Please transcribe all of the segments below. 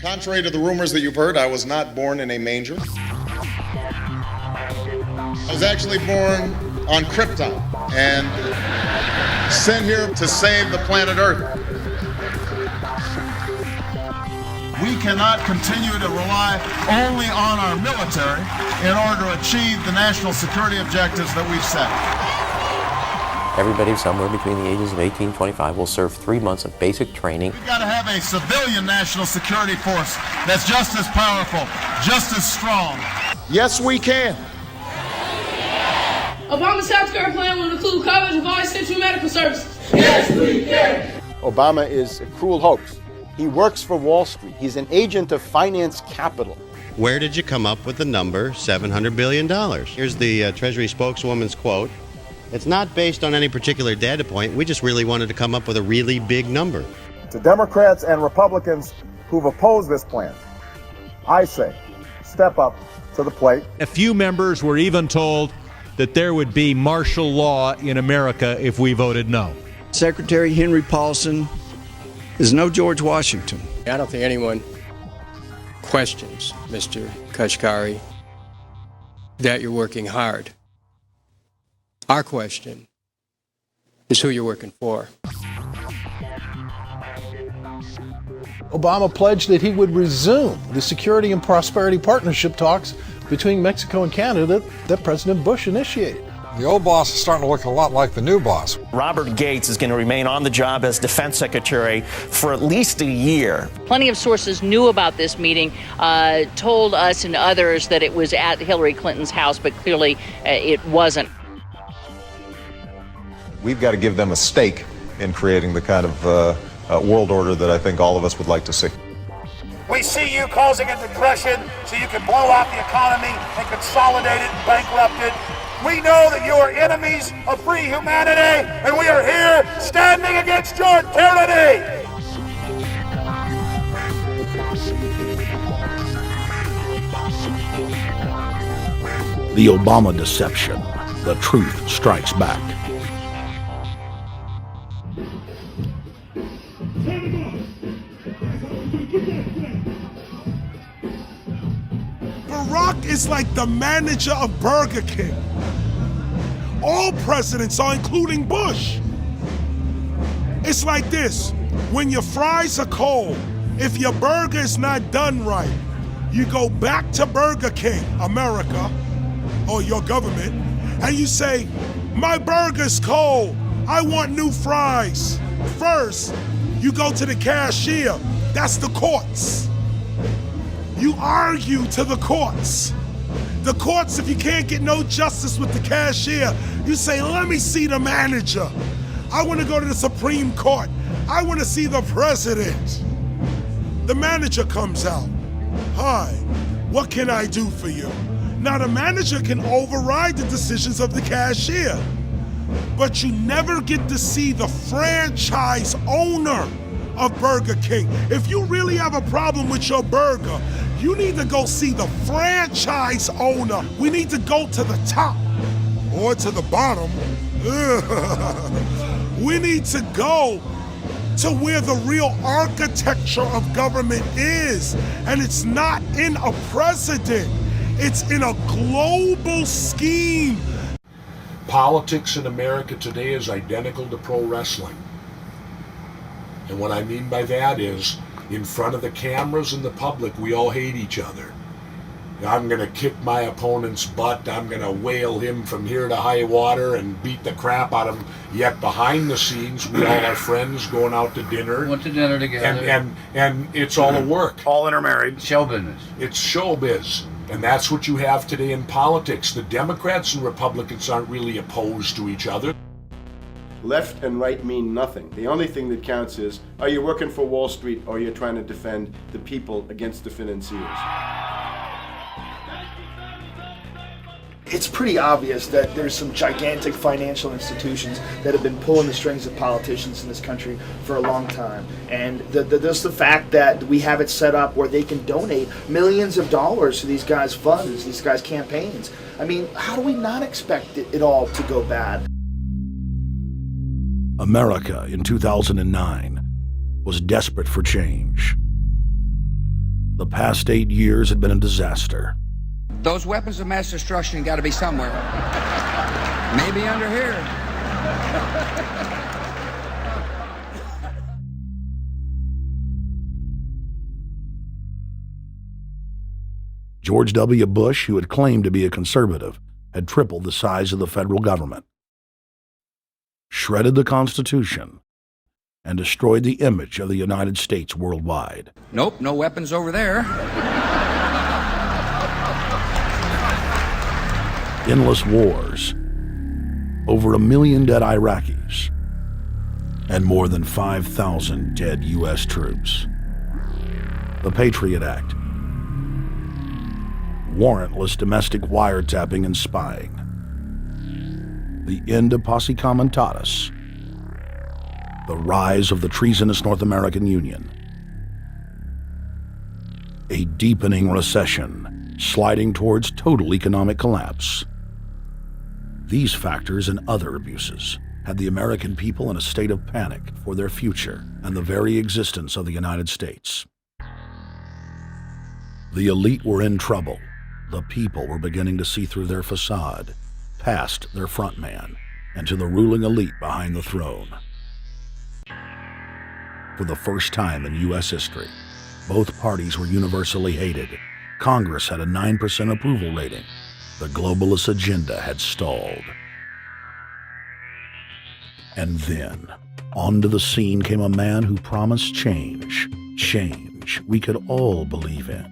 Contrary to the rumors that you've heard, I was not born in a manger. I was actually born on Krypton and sent here to save the planet Earth. We cannot continue to rely only on our military in order to achieve the national security objectives that we've set. Everybody somewhere between the ages of 18 and 25 will serve 3 months of basic training. We've got to have a civilian national security force that's just as powerful, just as strong. Yes, we can. Obama's healthcare plan will include coverage of all essential medical services. Yes, we can. Obama is a cruel hoax. He works for Wall Street. He's an agent of finance capital. Where did you come up with the number $700 billion? Here's the Treasury spokeswoman's quote. It's not based on any particular data point. We just really wanted to come up with a really big number. To Democrats and Republicans who've opposed this plan, I say, step up to the plate. A few members were even told that there would be martial law in America if we voted no. Secretary Henry Paulson is no George Washington. I don't think anyone questions, Mr. Kashkari, that you're working hard. Our question is who you're working for. Obama pledged that he would resume the Security and Prosperity Partnership talks between Mexico and Canada that President Bush initiated. The old boss is starting to look a lot like the new boss. Robert Gates is going to remain on the job as defense secretary for at least a year. Plenty of sources knew about this meeting, told us and others that it was at Hillary Clinton's house, but clearly it wasn't. We've got to give them a stake in creating the kind of world order that I think all of us would like to see. We see you causing a depression so you can blow out the economy and consolidate it and bankrupt it. We know that you are enemies of free humanity, and we are here standing against your tyranny. The Obama deception. The truth strikes back. Barack is like the manager of Burger King. All presidents are, including Bush. It's like this: when your fries are cold, if your burger is not done right, you go back to Burger King, America, or your government, and you say, my burger's cold, I want new fries. First, you go to the cashier, that's the courts. You argue to the courts. The courts, if you can't get no justice with the cashier, you say, let me see the manager. I want to go to the Supreme Court. I want to see the president. The manager comes out. Hi, what can I do for you? Now the manager can override the decisions of the cashier, but you never get to see the franchise owner of Burger King. If you really have a problem with your burger, you need to go see the franchise owner. We need to go to the top or to the bottom. We need to go to where the real architecture of government is. And it's not in a president, it's in a global scheme. Politics in America today is identical to pro wrestling. And what I mean by that is, in front of the cameras and the public, we all hate each other. I'm going to kick my opponent's butt. I'm going to whale him from here to high water and beat the crap out of him. Yet behind the scenes, we all are friends going out to dinner. Went to dinner together. And it's all a work. All intermarried. Show business. It's showbiz. And that's what you have today in politics. The Democrats and Republicans aren't really opposed to each other. Left and right mean nothing. The only thing that counts is, are you working for Wall Street or you're trying to defend the people against the financiers? It's pretty obvious that there's some gigantic financial institutions that have been pulling the strings of politicians in this country for a long time. And just the fact that we have it set up where they can donate millions of dollars to these guys' funds, these guys' campaigns. I mean, how do we not expect it all to go bad? America in 2009 was desperate for change. The past 8 years had been a disaster. Those weapons of mass destruction got to be somewhere. Maybe under here. George W. Bush, who had claimed to be a conservative, had tripled the size of the federal government, shredded the Constitution, and destroyed the image of the United States worldwide. Nope, no weapons over there. Endless wars, over 1 million dead Iraqis, and more than 5,000 dead U.S. troops. The Patriot Act, warrantless domestic wiretapping and spying, the end of Posse Comitatus, the rise of the treasonous North American Union, a deepening recession sliding towards total economic collapse. These factors and other abuses had the American people in a state of panic for their future and the very existence of the United States. The elite were in trouble. The people were beginning to see through their facade, past their front man, and to the ruling elite behind the throne. For the first time in U.S. history, both parties were universally hated. Congress had a 9% approval rating. The globalist agenda had stalled. And then, onto the scene came a man who promised change we could all believe in.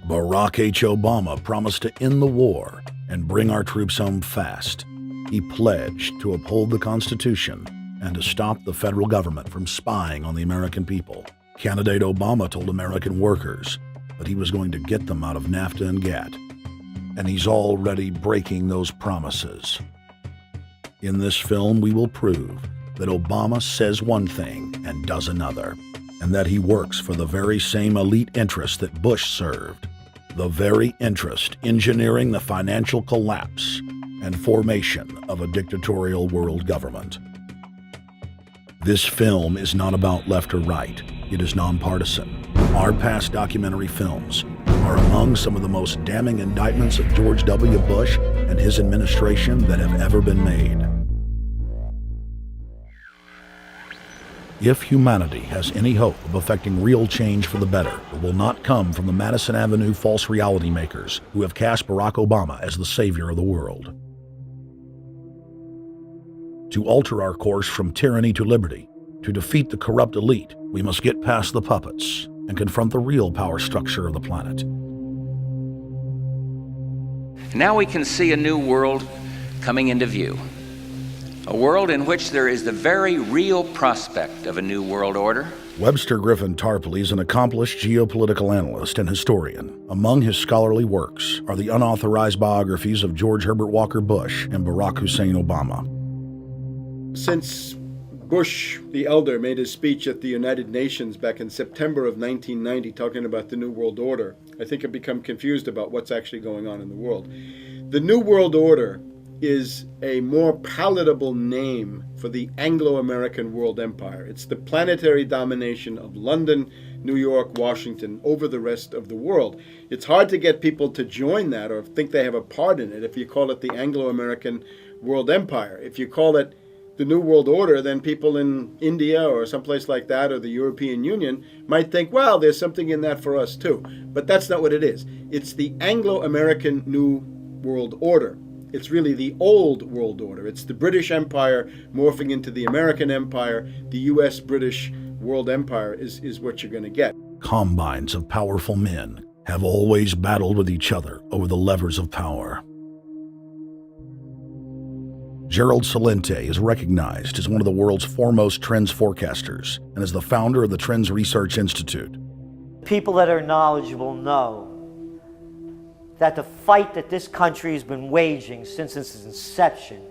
Barack H. Obama promised to end the war and bring our troops home fast. He pledged to uphold the Constitution and to stop the federal government from spying on the American people. Candidate Obama told American workers that he was going to get them out of NAFTA and GATT, and he's already breaking those promises. In this film, we will prove that Obama says one thing and does another, and that he works for the very same elite interests that Bush served, the very interest engineering the financial collapse and formation of a dictatorial world government. This film is not about left or right. It is nonpartisan. Our past documentary films are among some of the most damning indictments of George W. Bush and his administration that have ever been made. If humanity has any hope of effecting real change for the better, it will not come from the Madison Avenue false reality makers who have cast Barack Obama as the savior of the world. To alter our course from tyranny to liberty, to defeat the corrupt elite, we must get past the puppets and confront the real power structure of the planet. Now we can see a new world coming into view. A world in which there is the very real prospect of a new world order. Webster Griffin Tarpley is an accomplished geopolitical analyst and historian. Among his scholarly works are the unauthorized biographies of George Herbert Walker Bush and Barack Hussein Obama. Since Bush the elder made his speech at the United Nations back in September of 1990 talking about the New World Order, I think I've become confused about what's actually going on in the world. The New World Order is a more palatable name for the Anglo-American world empire. It's the planetary domination of London, New York, Washington over the rest of the world. It's hard to get people to join that or think they have a part in it if you call it the Anglo-American world empire. If you call it the New World Order, then people in India or someplace like that or the European Union might think, well, there's something in that for us too. But that's not what it is. It's the Anglo-American New World Order. It's really the old world order. It's the British Empire morphing into the American Empire. The U.S.-British world empire is what you're going to get. Combines of powerful men have always battled with each other over the levers of power. Gerald Celente is recognized as one of the world's foremost trends forecasters and is the founder of the Trends Research Institute. People that are knowledgeable know that the fight that this country has been waging since its inception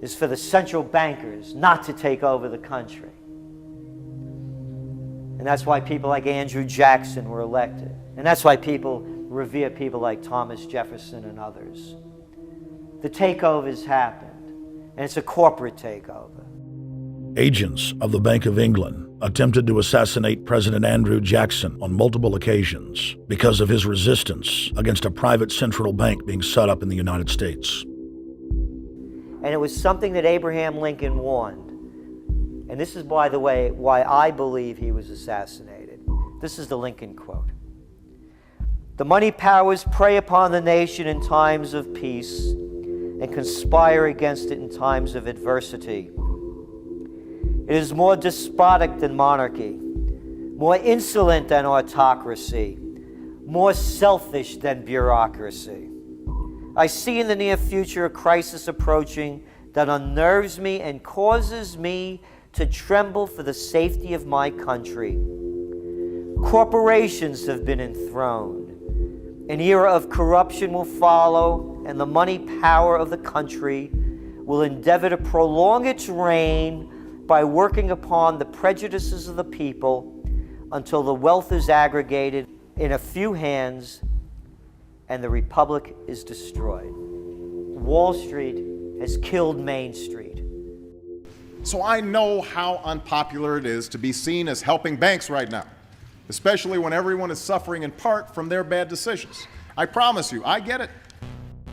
is for the central bankers not to take over the country. And that's why people like Andrew Jackson were elected. And that's why people revere people like Thomas Jefferson and others. The takeover's happened, and it's a corporate takeover. Agents of the Bank of England attempted to assassinate President Andrew Jackson on multiple occasions because of his resistance against a private central bank being set up in the United States. And it was something that Abraham Lincoln warned. And this is, by the way, why I believe he was assassinated. This is the Lincoln quote. "The money powers prey upon the nation in times of peace and conspire against it in times of adversity. It is more despotic than monarchy, more insolent than autocracy, more selfish than bureaucracy. I see in the near future a crisis approaching that unnerves me and causes me to tremble for the safety of my country. Corporations have been enthroned. An era of corruption will follow, and the money power of the country will endeavor to prolong its reign by working upon the prejudices of the people until the wealth is aggregated in a few hands and the republic is destroyed." Wall Street has killed Main Street. So I know how unpopular it is to be seen as helping banks right now, especially when everyone is suffering in part from their bad decisions. I promise you, I get it.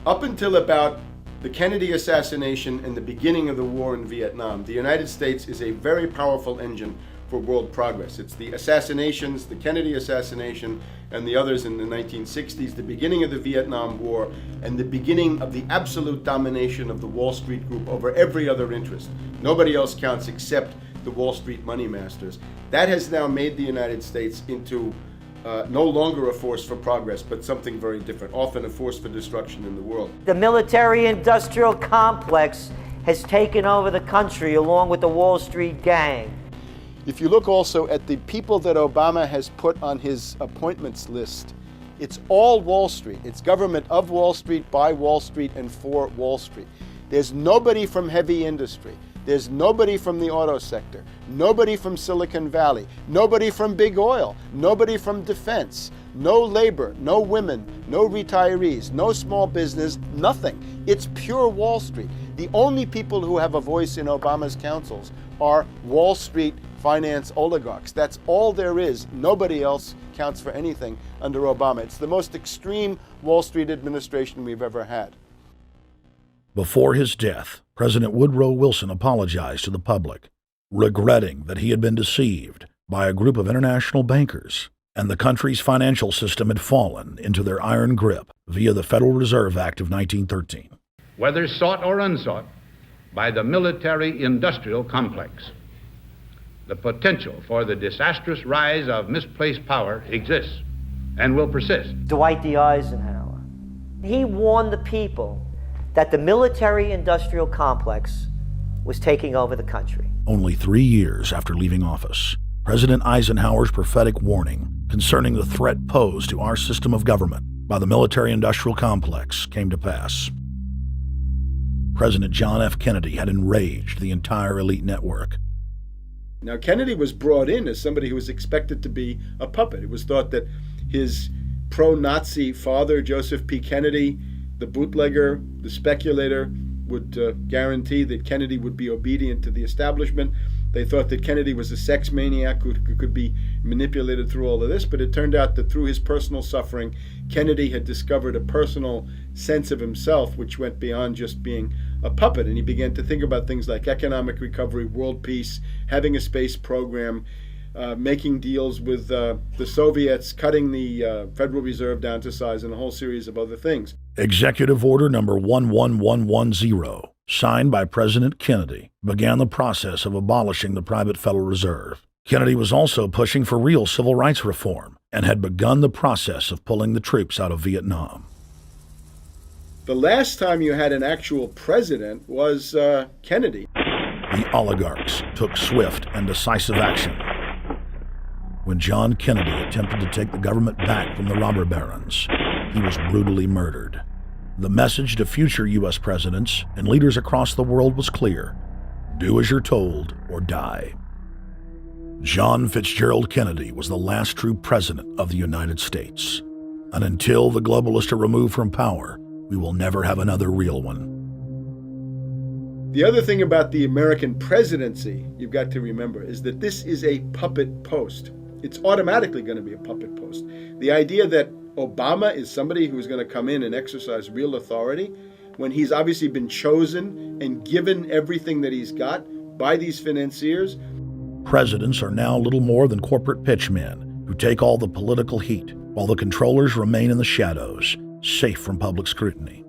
Up until about the Kennedy assassination and the beginning of the war in Vietnam, the United States is a very powerful engine for world progress. It's the assassinations, the Kennedy assassination, and the others in the 1960s, the beginning of the Vietnam War, and the beginning of the absolute domination of the Wall Street Group over every other interest. Nobody else counts except the Wall Street money masters. That has now made the United States into no longer a force for progress, but something very different, often a force for destruction in the world. The military-industrial complex has taken over the country along with the Wall Street gang. If you look also at the people that Obama has put on his appointments list, it's all Wall Street. It's government of Wall Street, by Wall Street, and for Wall Street. There's nobody from heavy industry. There's nobody from the auto sector, nobody from Silicon Valley, nobody from big oil, nobody from defense, no labor, no women, no retirees, no small business, nothing. It's pure Wall Street. The only people who have a voice in Obama's councils are Wall Street finance oligarchs. That's all there is. Nobody else counts for anything under Obama. It's the most extreme Wall Street administration we've ever had. Before his death, President Woodrow Wilson apologized to the public, regretting that he had been deceived by a group of international bankers and the country's financial system had fallen into their iron grip via the Federal Reserve Act of 1913. Whether sought or unsought by the military-industrial complex, the potential for the disastrous rise of misplaced power exists and will persist. Dwight D. Eisenhower, he warned the people that the military-industrial complex was taking over the country. Only 3 years after leaving office, President Eisenhower's prophetic warning concerning the threat posed to our system of government by the military-industrial complex came to pass. President John F. Kennedy had enraged the entire elite network. Now, Kennedy was brought in as somebody who was expected to be a puppet. It was thought that his pro-Nazi father, Joseph P. Kennedy, the bootlegger, the speculator, would guarantee that Kennedy would be obedient to the establishment. They thought that Kennedy was a sex maniac who could be manipulated through all of this, but it turned out that through his personal suffering, Kennedy had discovered a personal sense of himself which went beyond just being a puppet, and he began to think about things like economic recovery, world peace, having a space program, making deals with the Soviets, cutting the Federal Reserve down to size, and a whole series of other things. Executive Order number 11110, signed by President Kennedy, began the process of abolishing the private Federal Reserve. Kennedy was also pushing for real civil rights reform and had begun the process of pulling the troops out of Vietnam. The last time you had an actual president was Kennedy. The oligarchs took swift and decisive action. When John Kennedy attempted to take the government back from the robber barons, he was brutally murdered. The message to future U.S. presidents and leaders across the world was clear: do as you're told or die. John Fitzgerald Kennedy was the last true president of the United States. And until the globalists are removed from power, we will never have another real one. The other thing about the American presidency you've got to remember is that this is a puppet post. It's automatically going to be a puppet post. The idea that Obama is somebody who's going to come in and exercise real authority when he's obviously been chosen and given everything that he's got by these financiers. Presidents are now little more than corporate pitchmen who take all the political heat, while the controllers remain in the shadows, safe from public scrutiny.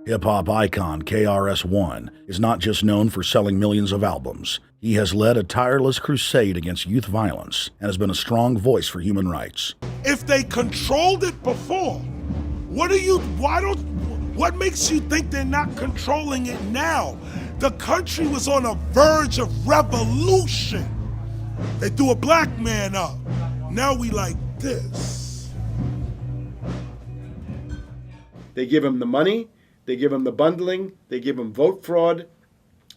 Hip-hop icon KRS-One is not just known for selling millions of albums. He has led a tireless crusade against youth violence and has been a strong voice for human rights. If they controlled it before, what makes you think they're not controlling it now? The country was on a verge of revolution. They threw a black man up. Now we like this. They give him the money, they give him the bundling, they give him vote fraud,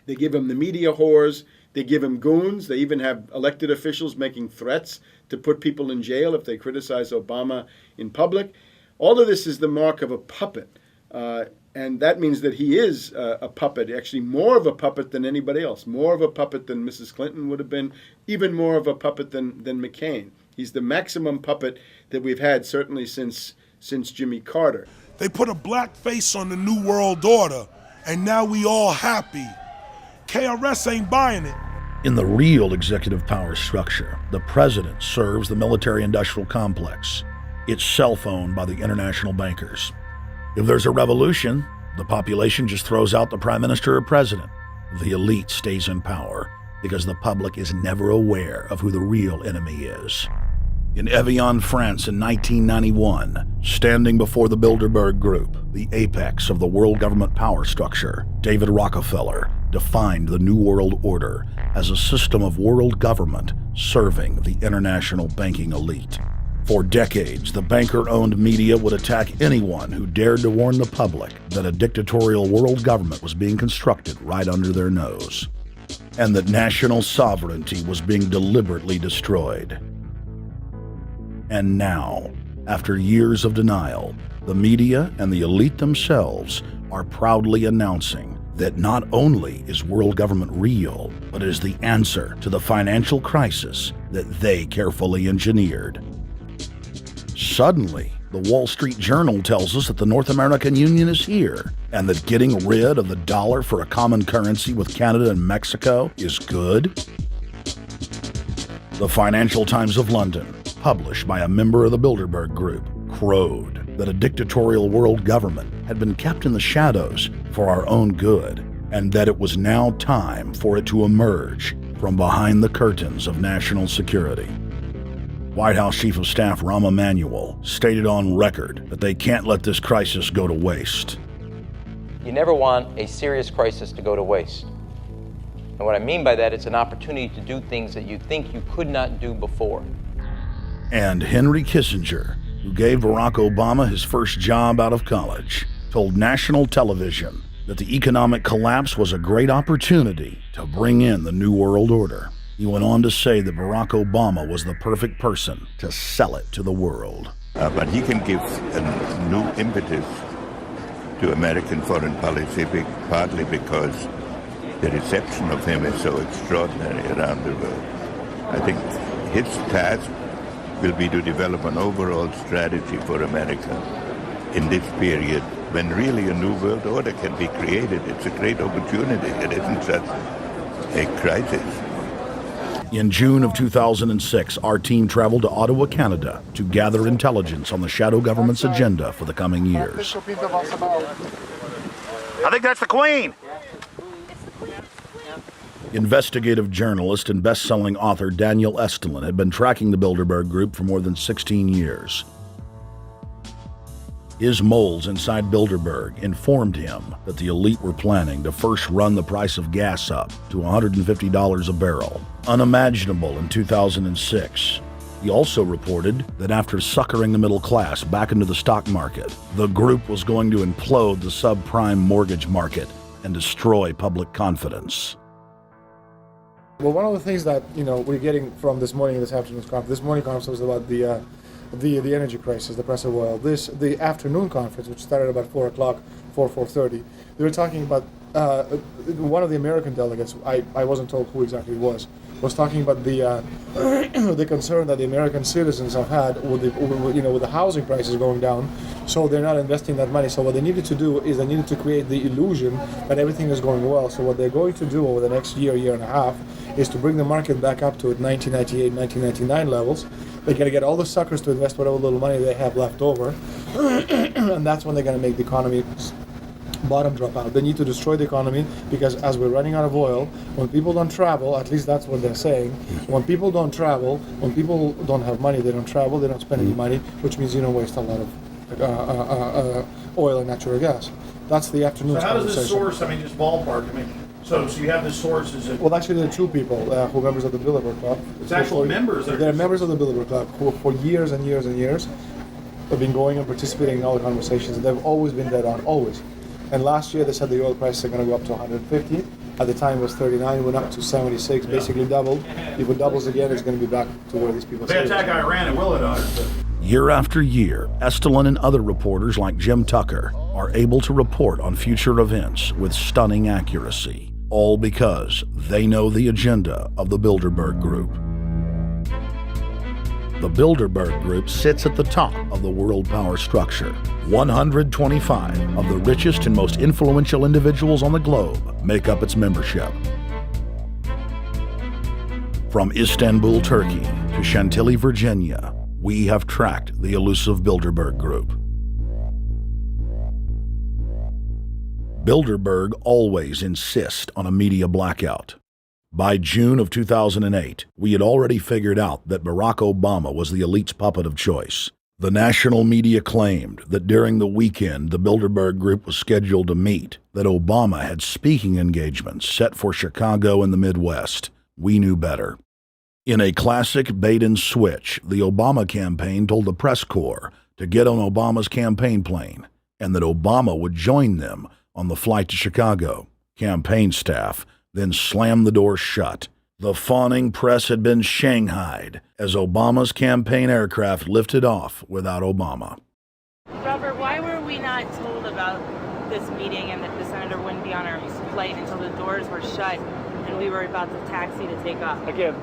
they give him the media whores, they give him goons, they even have elected officials making threats to put people in jail if they criticize Obama in public. All of this is the mark of a puppet. And that means that he is a puppet, actually more of a puppet than anybody else, more of a puppet than Mrs. Clinton would have been, even more of a puppet than McCain. He's the maximum puppet that we've had certainly since Jimmy Carter. They put a black face on the New World Order, and now we all happy. KRS ain't buying it. In the real executive power structure, the president serves the military-industrial complex, itself owned by the international bankers. If there's a revolution, the population just throws out the prime minister or president. The elite stays in power because the public is never aware of who the real enemy is. In Evian, France in 1991, standing before the Bilderberg Group, the apex of the world government power structure, David Rockefeller defined the New World Order as a system of world government serving the international banking elite. For decades, the banker-owned media would attack anyone who dared to warn the public that a dictatorial world government was being constructed right under their nose, and that national sovereignty was being deliberately destroyed. And now, after years of denial, the media and the elite themselves are proudly announcing that not only is world government real, but is the answer to the financial crisis that they carefully engineered. Suddenly, the Wall Street Journal tells us that the North American Union is here, and that getting rid of the dollar for a common currency with Canada and Mexico is good. The Financial Times of London, published by a member of the Bilderberg Group, crowed that a dictatorial world government had been kept in the shadows for our own good, and that it was now time for it to emerge from behind the curtains of national security. White House Chief of Staff Rahm Emanuel stated on record that they can't let this crisis go to waste. You never want a serious crisis to go to waste. And what I mean by that, it's an opportunity to do things that you think you could not do before. And Henry Kissinger, who gave Barack Obama his first job out of college, told national television that the economic collapse was a great opportunity to bring in the New World Order. He went on to say that Barack Obama was the perfect person to sell it to the world. But he can give a new impetus to American foreign policy, partly because the reception of him is so extraordinary around the world. I think his task will be to develop an overall strategy for America in this period when really a new world order can be created. It's a great opportunity. It isn't just a crisis. In June of 2006, our team traveled to Ottawa, Canada, to gather intelligence on the shadow government's agenda for the coming years. I think that's the Queen. Investigative journalist and best-selling author Daniel Estulin had been tracking the Bilderberg Group for more than 16 years. His moles inside Bilderberg informed him that the elite were planning to first run the price of gas up to $150 a barrel, unimaginable in 2006. He also reported that after suckering the middle class back into the stock market, the group was going to implode the subprime mortgage market and destroy public confidence. Well, one of the things that we're getting from this morning and this afternoon's conference, this morning conference was about the energy crisis, the price of oil. The afternoon conference, which started about 4 o'clock, 4:30, they were talking about one of the American delegates, I wasn't told who exactly it was talking about the the concern that the American citizens have had with the housing prices going down, so they're not investing that money. So what they needed to do is they needed to create the illusion that everything is going well. So what they're going to do over the next year and a half is to bring the market back up to 1998, 1999 levels. They're going to get all the suckers to invest whatever little money they have left over, and that's when they're going to make the economy bottom drop out. They need to destroy the economy because as we're running out of oil, when people don't travel, at least that's what they're saying, when people don't travel, when people don't have money, they don't travel, they don't spend any money, which means you don't waste a lot of oil and natural gas. That's the afternoon's So how does conversation. this source, I mean, just ballpark, I mean, so you have this source, is it? Well, actually, there are two people who are members of the Bilderberg Club. It's actual members that are They're members of the Bilderberg Club who for years and years and years have been going and participating in all the conversations, and they've always been dead on, always. And last year they said the oil prices are going to go up to 150. At the time it was 39, went up to 76, basically doubled. If it doubles again, it's going to be back to where these people They say. attack Iran, it will it. Year after year, Estelin and other reporters like Jim Tucker are able to report on future events with stunning accuracy, all because they know the agenda of the Bilderberg Group. The Bilderberg Group sits at the top of the world power structure. 125 of the richest and most influential individuals on the globe make up its membership. From Istanbul, Turkey to Chantilly, Virginia, we have tracked the elusive Bilderberg Group. Bilderberg always insist on a media blackout. By June of 2008, we had already figured out that Barack Obama was the elite's puppet of choice. The national media claimed that during the weekend the Bilderberg Group was scheduled to meet, that Obama had speaking engagements set for Chicago and the Midwest. We knew better. In a classic bait and switch, the Obama campaign told the press corps to get on Obama's campaign plane, and that Obama would join them on the flight to Chicago. Campaign staff then slammed the door shut. The fawning press had been shanghaied as Obama's campaign aircraft lifted off without Obama. Robert, why were we not told about this meeting and that the senator wouldn't be on our flight until the doors were shut and we were about to taxi to take off? Again,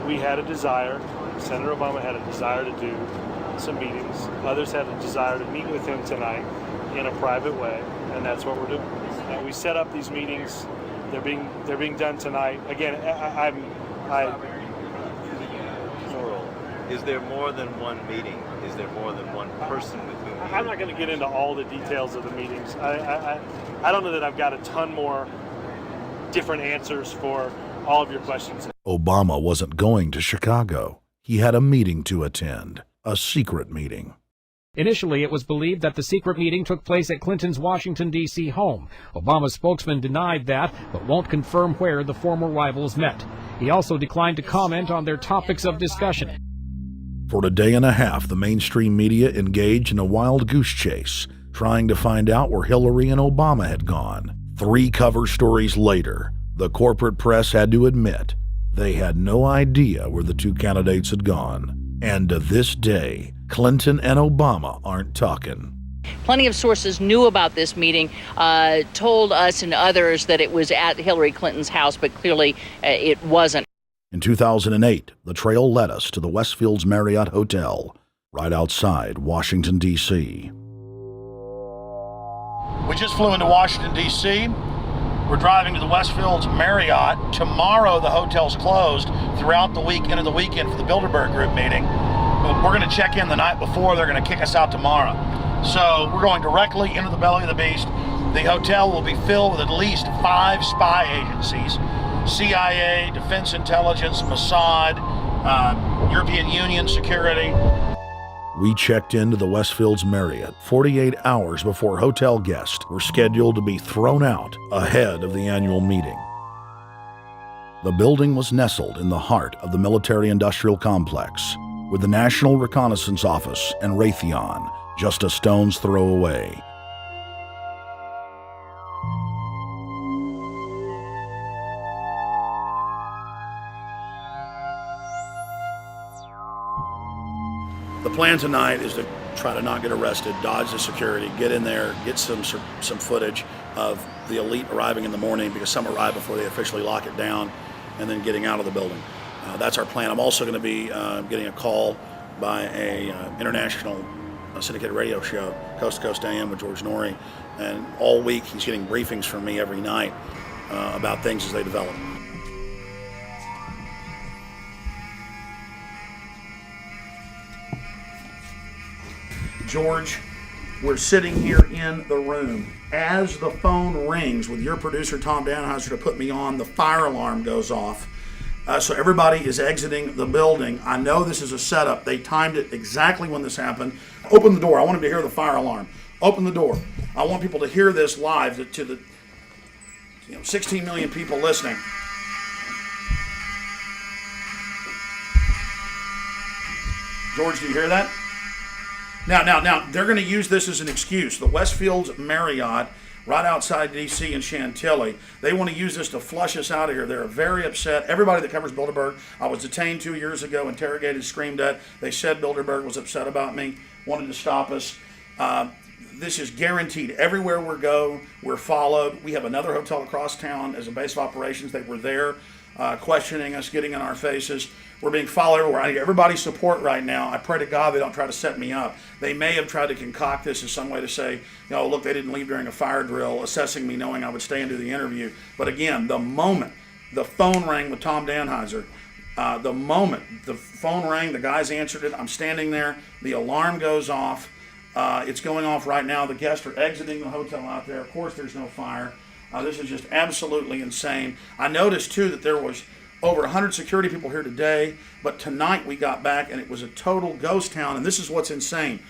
we had a desire, Senator Obama had a desire to do some meetings. Others had a desire to meet with him tonight in a private way, and that's what we're doing. We set up these meetings. They're being done tonight. Again, Is there more than one meeting? Is there more than one person with whom? I'm not going to get into all the details of the meetings. I don't know that I've got a ton more different answers for all of your questions. Obama wasn't going to Chicago. He had a meeting to attend, a secret meeting. Initially, it was believed that the secret meeting took place at Clinton's Washington, D.C. home. Obama's spokesman denied that, but won't confirm where the former rivals met. He also declined to comment on their topics of discussion. For a day and a half, the mainstream media engaged in a wild goose chase, trying to find out where Hillary and Obama had gone. 3 cover stories later, the corporate press had to admit they had no idea where the two candidates had gone. And to this day, Clinton and Obama aren't talking. Plenty of sources knew about this meeting, told us and others that it was at Hillary Clinton's house, but clearly it wasn't. In 2008, the trail led us to the Westfields Marriott Hotel, right outside Washington, D.C. We just flew into Washington, D.C. We're driving to the Westfields Marriott. Tomorrow, the hotel's closed throughout the week into the weekend for the Bilderberg Group meeting. We're going to check in the night before. They're going to kick us out tomorrow. So we're going directly into the belly of the beast. The hotel will be filled with at least 5 spy agencies: CIA, Defense Intelligence, Mossad, European Union security. We checked into the Westfields Marriott 48 hours before hotel guests were scheduled to be thrown out ahead of the annual meeting. The building was nestled in the heart of the military-industrial complex, with the National Reconnaissance Office and Raytheon just a stone's throw away. The plan tonight is to try to not get arrested, dodge the security, get in there, get some footage of the elite arriving in the morning, because some arrive before they officially lock it down, and then getting out of the building. That's our plan. I'm also going to be getting a call by a international syndicated radio show, Coast to Coast AM with George Norrie, and all week he's getting briefings from me every night about things as they develop. George, we're sitting here in the room. As the phone rings with your producer, Tom Danheiser, to put me on, the fire alarm goes off. So everybody is exiting the building. I know this is a setup. They timed it exactly when this happened. Open the door. I want them to hear the fire alarm. Open the door. I want people to hear this live to the 16 million people listening. George, do you hear that? Now, they're going to use this as an excuse. The Westfields Marriott, right outside D.C. in Chantilly, they want to use this to flush us out of here. They're very upset. Everybody that covers Bilderberg, I was detained 2 years ago, interrogated, screamed at. They said Bilderberg was upset about me, wanted to stop us. This is guaranteed. Everywhere we go, we're followed. We have another hotel across town as a base of operations. They were there questioning us, getting in our faces. We're being followed everywhere. I need everybody's support right now. I pray to God they don't try to set me up. They may have tried to concoct this as some way to say, look, they didn't leave during a fire drill, assessing me, knowing I would stay and do the interview. But again, the moment the phone rang with Tom Danheiser, the moment the phone rang, the guys answered it, I'm standing there, the alarm goes off. It's going off right now. The guests are exiting the hotel out there. Of course, there's no fire. This is just absolutely insane. I noticed, too, that there was over 100 security people here today, but tonight we got back and it was a total ghost town, and this is what's insane.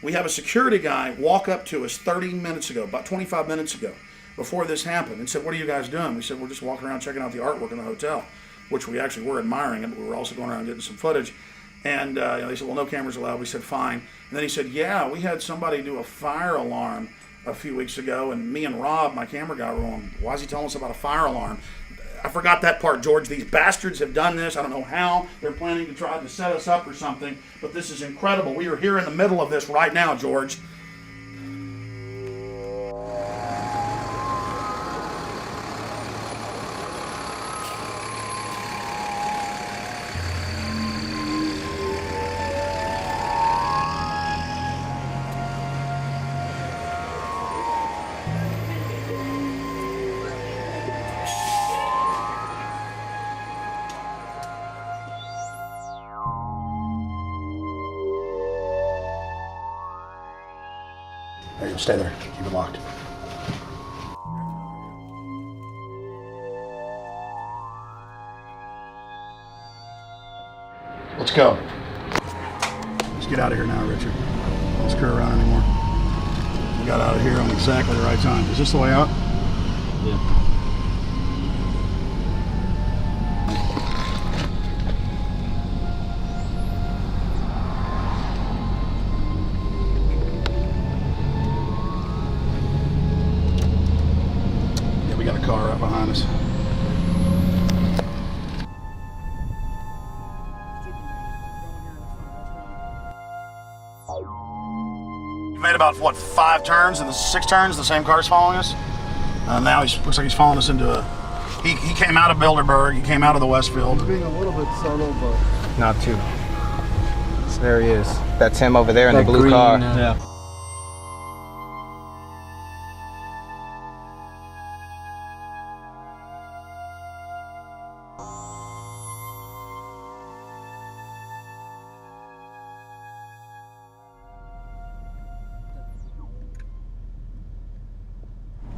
We have a security guy walk up to us 30 minutes ago, about 25 minutes ago, before this happened, and said, "What are you guys doing?" We said, "We're just walking around checking out the artwork in the hotel," which we actually were admiring it, but we were also going around getting some footage. And they said, "Well, no cameras allowed." We said, "Fine." And then he said, "Yeah, we had somebody do a fire alarm a few weeks ago, and me and Rob, my camera guy, were going, why is he telling us about a fire alarm?" I forgot that part, George. These bastards have done this. I don't know how. They're planning to try to set us up or something, but this is incredible. We are here in the middle of this right now, George. There you go. Stay there. Keep it locked. Let's go. Let's get out of here now, Richard. Don't screw around anymore. We got out of here on exactly the right time. Is this the way out? Yeah. Car right behind us. We made about, 5 turns and 6 turns, the same car's following us. Now looks like he's following us into a... He came out of Bilderberg, he came out of the Westfield. He's being a little bit subtle, but... Not too. So there he is. That's him over there in the blue green, car. Yeah.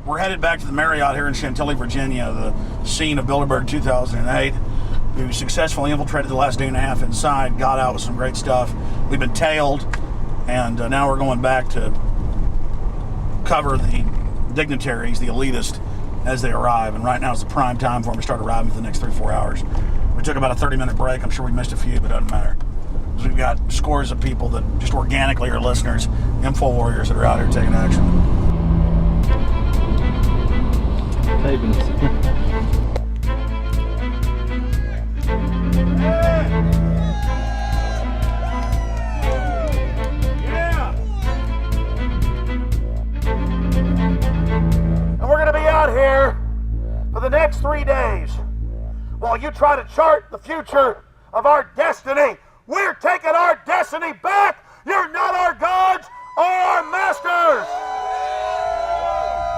We're headed back to the Marriott here in Chantilly, Virginia, the scene of Bilderberg 2008. We successfully infiltrated the last day and a half inside, got out with some great stuff. We've been tailed, and now we're going back to cover the dignitaries, the elitists, as they arrive. And right now is the prime time for them to start arriving for the next 3-4 hours. We took about a 30-minute break. I'm sure we missed a few, but it doesn't matter. We've got scores of people that just organically are listeners, info warriors that are out here taking action. Yeah! days while you try to chart the future of our destiny. We're taking our destiny back. You're not our gods or our masters.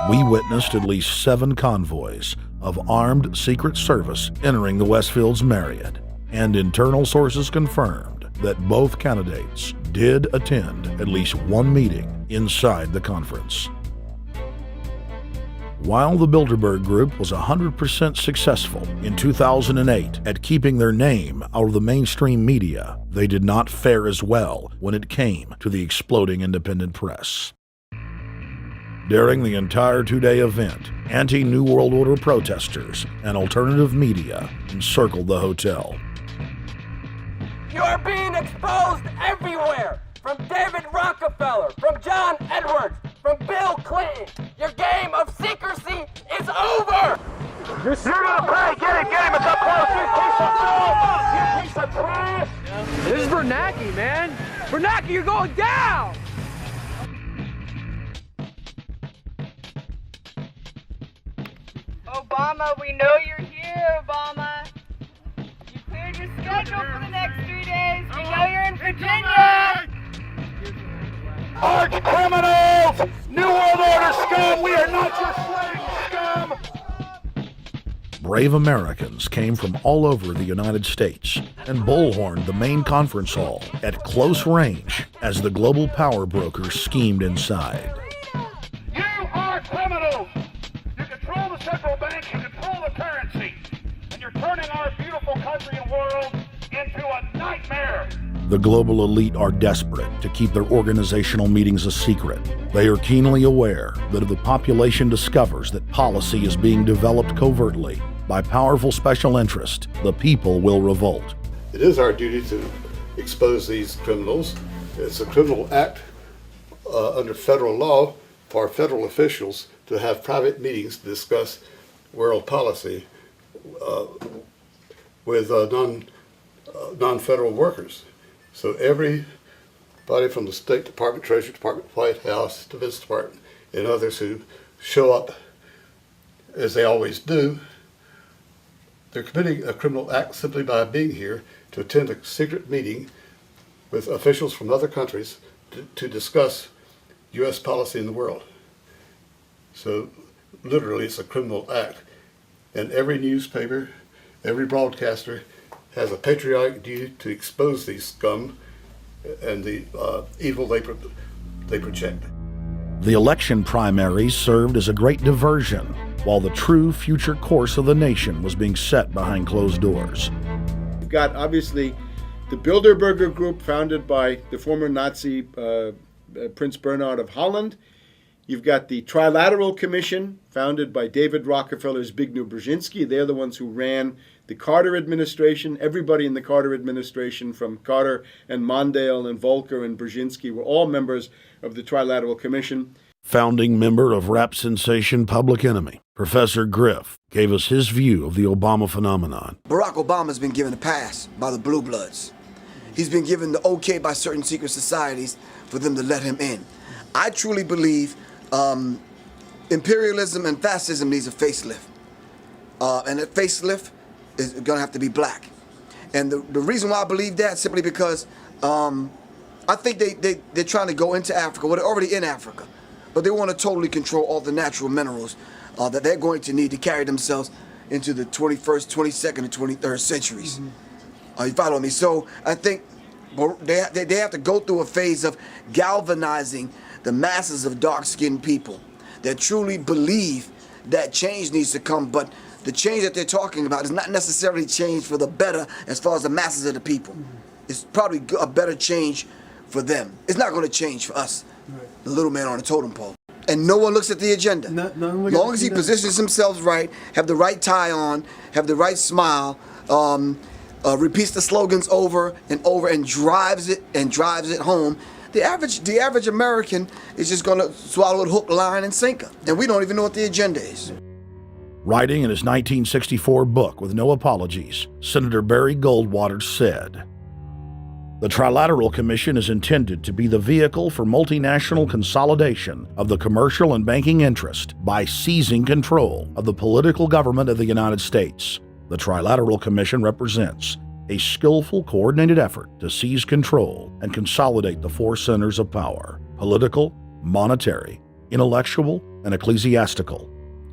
We witnessed at least 7 convoys of armed Secret Service entering the Westfield's Marriott, and internal sources confirmed that both candidates did attend at least one meeting inside the conference. While the Bilderberg Group was 100% successful in 2008 at keeping their name out of the mainstream media, they did not fare as well when it came to the exploding independent press. During the entire 2-day event, anti-New World Order protesters and alternative media encircled the hotel. You are being exposed everywhere! From David Rockefeller, from John Edwards, from Bill Clinton. Your game of secrecy is over! You're gonna pay! Get him! It's up close! You piece of filth! You piece of trash! This is Bernanke, man! Bernanke, you're going down! Obama, we know you're here, Obama. You cleared your schedule for the next 3 days. We know you're in Virginia. Arch criminals! New World Order scum! We are not your slave scum! Brave Americans came from all over the United States and bullhorned the main conference hall at close range as the global power brokers schemed inside. You are criminals! You control the central bank, you control the currency, and you're turning our beautiful country and world into a nightmare! The global elite are desperate to keep their organizational meetings a secret. They are keenly aware that if the population discovers that policy is being developed covertly by powerful special interest, the people will revolt. It is our duty to expose these criminals. It's a criminal act under federal law for federal officials to have private meetings to discuss world policy with non-federal workers. So everybody from the State Department, Treasury Department, White House, Defense Department, and others who show up, as they always do, they're committing a criminal act simply by being here to attend a secret meeting with officials from other countries to discuss U.S. policy in the world. So literally it's a criminal act. And every newspaper, every broadcaster has a patriotic duty to expose these scum and the evil they project. The election primaries served as a great diversion, while the true future course of the nation was being set behind closed doors. You've got, obviously, the Bilderberger Group, founded by the former Nazi Prince Bernhard of Holland. You've got the Trilateral Commission, founded by David Rockefeller's Zbigniew Brzezinski. They're the ones who ran the Carter administration. Everybody in the Carter administration, from Carter and Mondale and Volcker and Brzezinski, were all members of the Trilateral Commission. Founding member of rap sensation Public Enemy, Professor Griff, gave us his view of the Obama phenomenon. Barack Obama's been given a pass by the Blue Bloods. He's been given the okay by certain secret societies for them to let him in. I truly believe imperialism and fascism needs a facelift. And that facelift is going to have to be black. And the reason why I believe that, simply because I think they're trying to go into Africa. Well, they're already in Africa. But they want to totally control all the natural minerals that they're going to need to carry themselves into the 21st, 22nd, and 23rd centuries. You follow me? So I think they have to go through a phase of galvanizing the masses of dark-skinned people that truly believe that change needs to come, but the change that they're talking about is not necessarily change for the better as far as the masses of the people. It's probably a better change for them. It's not going to change for us, the little man on the totem pole. And no one looks at the agenda. As long as he positions himself right, have the right tie on, have the right smile, repeats the slogans over and over and drives it home, the average American is just going to swallow it hook, line, and sinker. And we don't even know what the agenda is. Writing in his 1964 book, With No Apologies, Senator Barry Goldwater said, The Trilateral Commission is intended to be the vehicle for multinational consolidation of the commercial and banking interest by seizing control of the political government of the United States. The Trilateral Commission represents a skillful, coordinated effort to seize control and consolidate the four centers of power: political, monetary, intellectual, and ecclesiastical.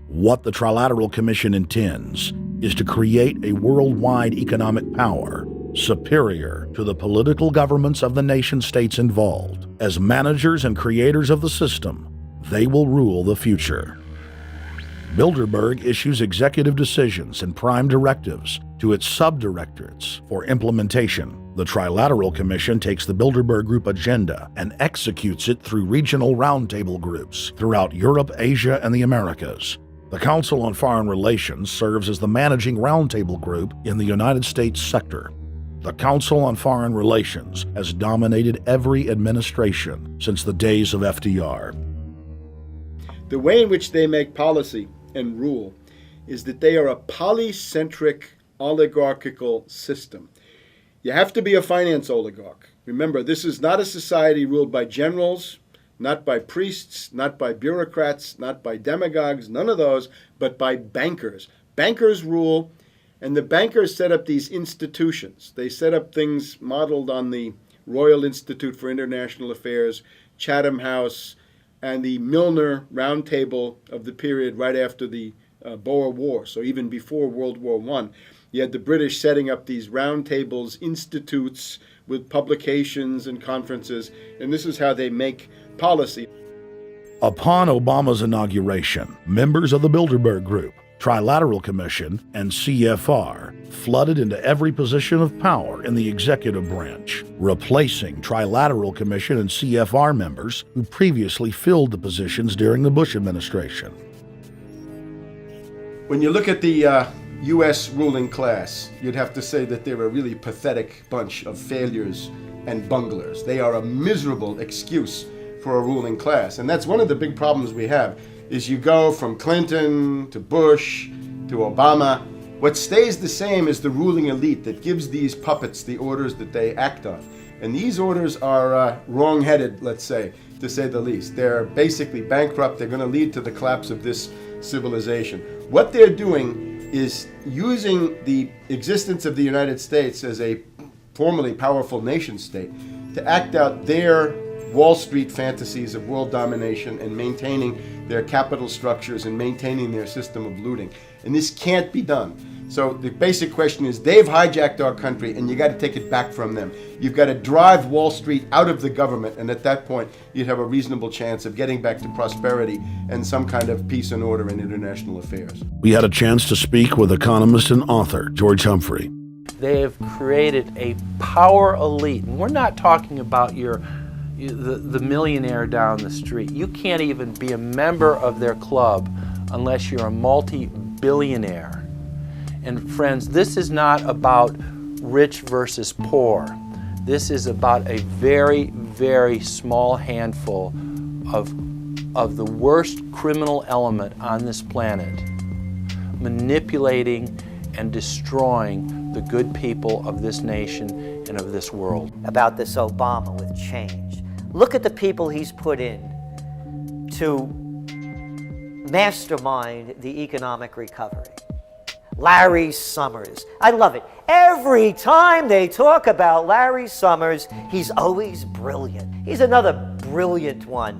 What the Trilateral Commission intends is to create a worldwide economic power superior to the political governments of the nation-states involved. As managers and creators of the system, they will rule the future. Bilderberg issues executive decisions and prime directives to its subdirectorates for implementation. The Trilateral Commission takes the Bilderberg Group agenda and executes it through regional roundtable groups throughout Europe, Asia, and the Americas. The Council on Foreign Relations serves as the managing roundtable group in the United States sector. The Council on Foreign Relations has dominated every administration since the days of FDR. The way in which they make policy and rule is that they are a polycentric oligarchical system. You have to be a finance oligarch. Remember, this is not a society ruled by generals, not by priests, not by bureaucrats, not by demagogues, none of those, but by bankers. Bankers rule, and the bankers set up these institutions. They set up things modeled on the Royal Institute for International Affairs, Chatham House, and the Milner Round Table of the period right after the Boer War, so even before World War I. You had the British setting up these round tables, institutes with publications and conferences, and this is how they make policy. Upon Obama's inauguration, members of the Bilderberg Group, Trilateral Commission, and CFR flooded into every position of power in the executive branch, replacing Trilateral Commission and CFR members who previously filled the positions during the Bush administration. When you look at the U.S. ruling class, you'd have to say that they're a really pathetic bunch of failures and bunglers. They are a miserable excuse for a ruling class. And that's one of the big problems we have, is you go from Clinton to Bush to Obama. What stays the same is the ruling elite that gives these puppets the orders that they act on. And these orders are wrong-headed, let's say the least. They're basically bankrupt. They're going to lead to the collapse of this civilization. What they're doing is using the existence of the United States as a formerly powerful nation state to act out their Wall Street fantasies of world domination and maintaining their capital structures and maintaining their system of looting. And this can't be done. So the basic question is, they've hijacked our country and you got to take it back from them. You've got to drive Wall Street out of the government, and at that point you'd have a reasonable chance of getting back to prosperity and some kind of peace and order in international affairs. We had a chance to speak with economist and author George Humphrey. They have created a power elite. And we're not talking about the millionaire down the street. You can't even be a member of their club unless you're a multi-billionaire. And friends, this is not about rich versus poor. This is about a very, very small handful of the worst criminal element on this planet, manipulating and destroying the good people of this nation and of this world. About this Obama with change. Look at the people he's put in to mastermind the economic recovery. Larry Summers. I love it. Every time they talk about Larry Summers, he's always brilliant. He's another brilliant one.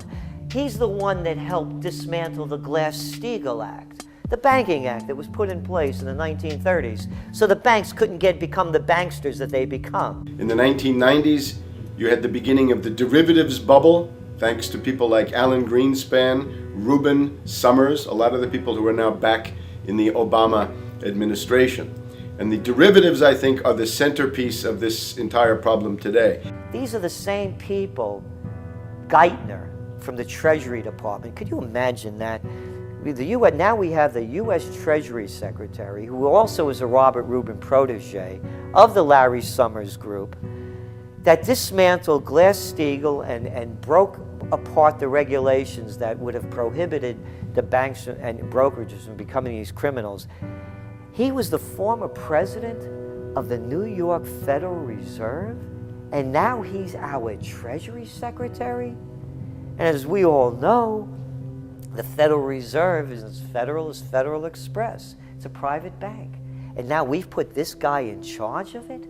He's the one that helped dismantle the Glass-Steagall Act, the banking act that was put in place in the 1930s, so the banks couldn't become the banksters that they become. In the 1990s, you had the beginning of the derivatives bubble, thanks to people like Alan Greenspan, Rubin, Summers, a lot of the people who are now back in the Obama administration. And the derivatives, I think, are the centerpiece of this entire problem today. These are the same people, Geithner from the Treasury Department. Could you imagine that? Now we have the U.S. Treasury Secretary, who also is a Robert Rubin protege of the Larry Summers Group, that dismantled Glass-Steagall and broke apart the regulations that would have prohibited the banks and brokerages from becoming these criminals. He was the former president of the New York Federal Reserve, And now he's our Treasury Secretary? And as we all know, the Federal Reserve is as federal as Federal Express. It's a private bank. And now we've put this guy in charge of it?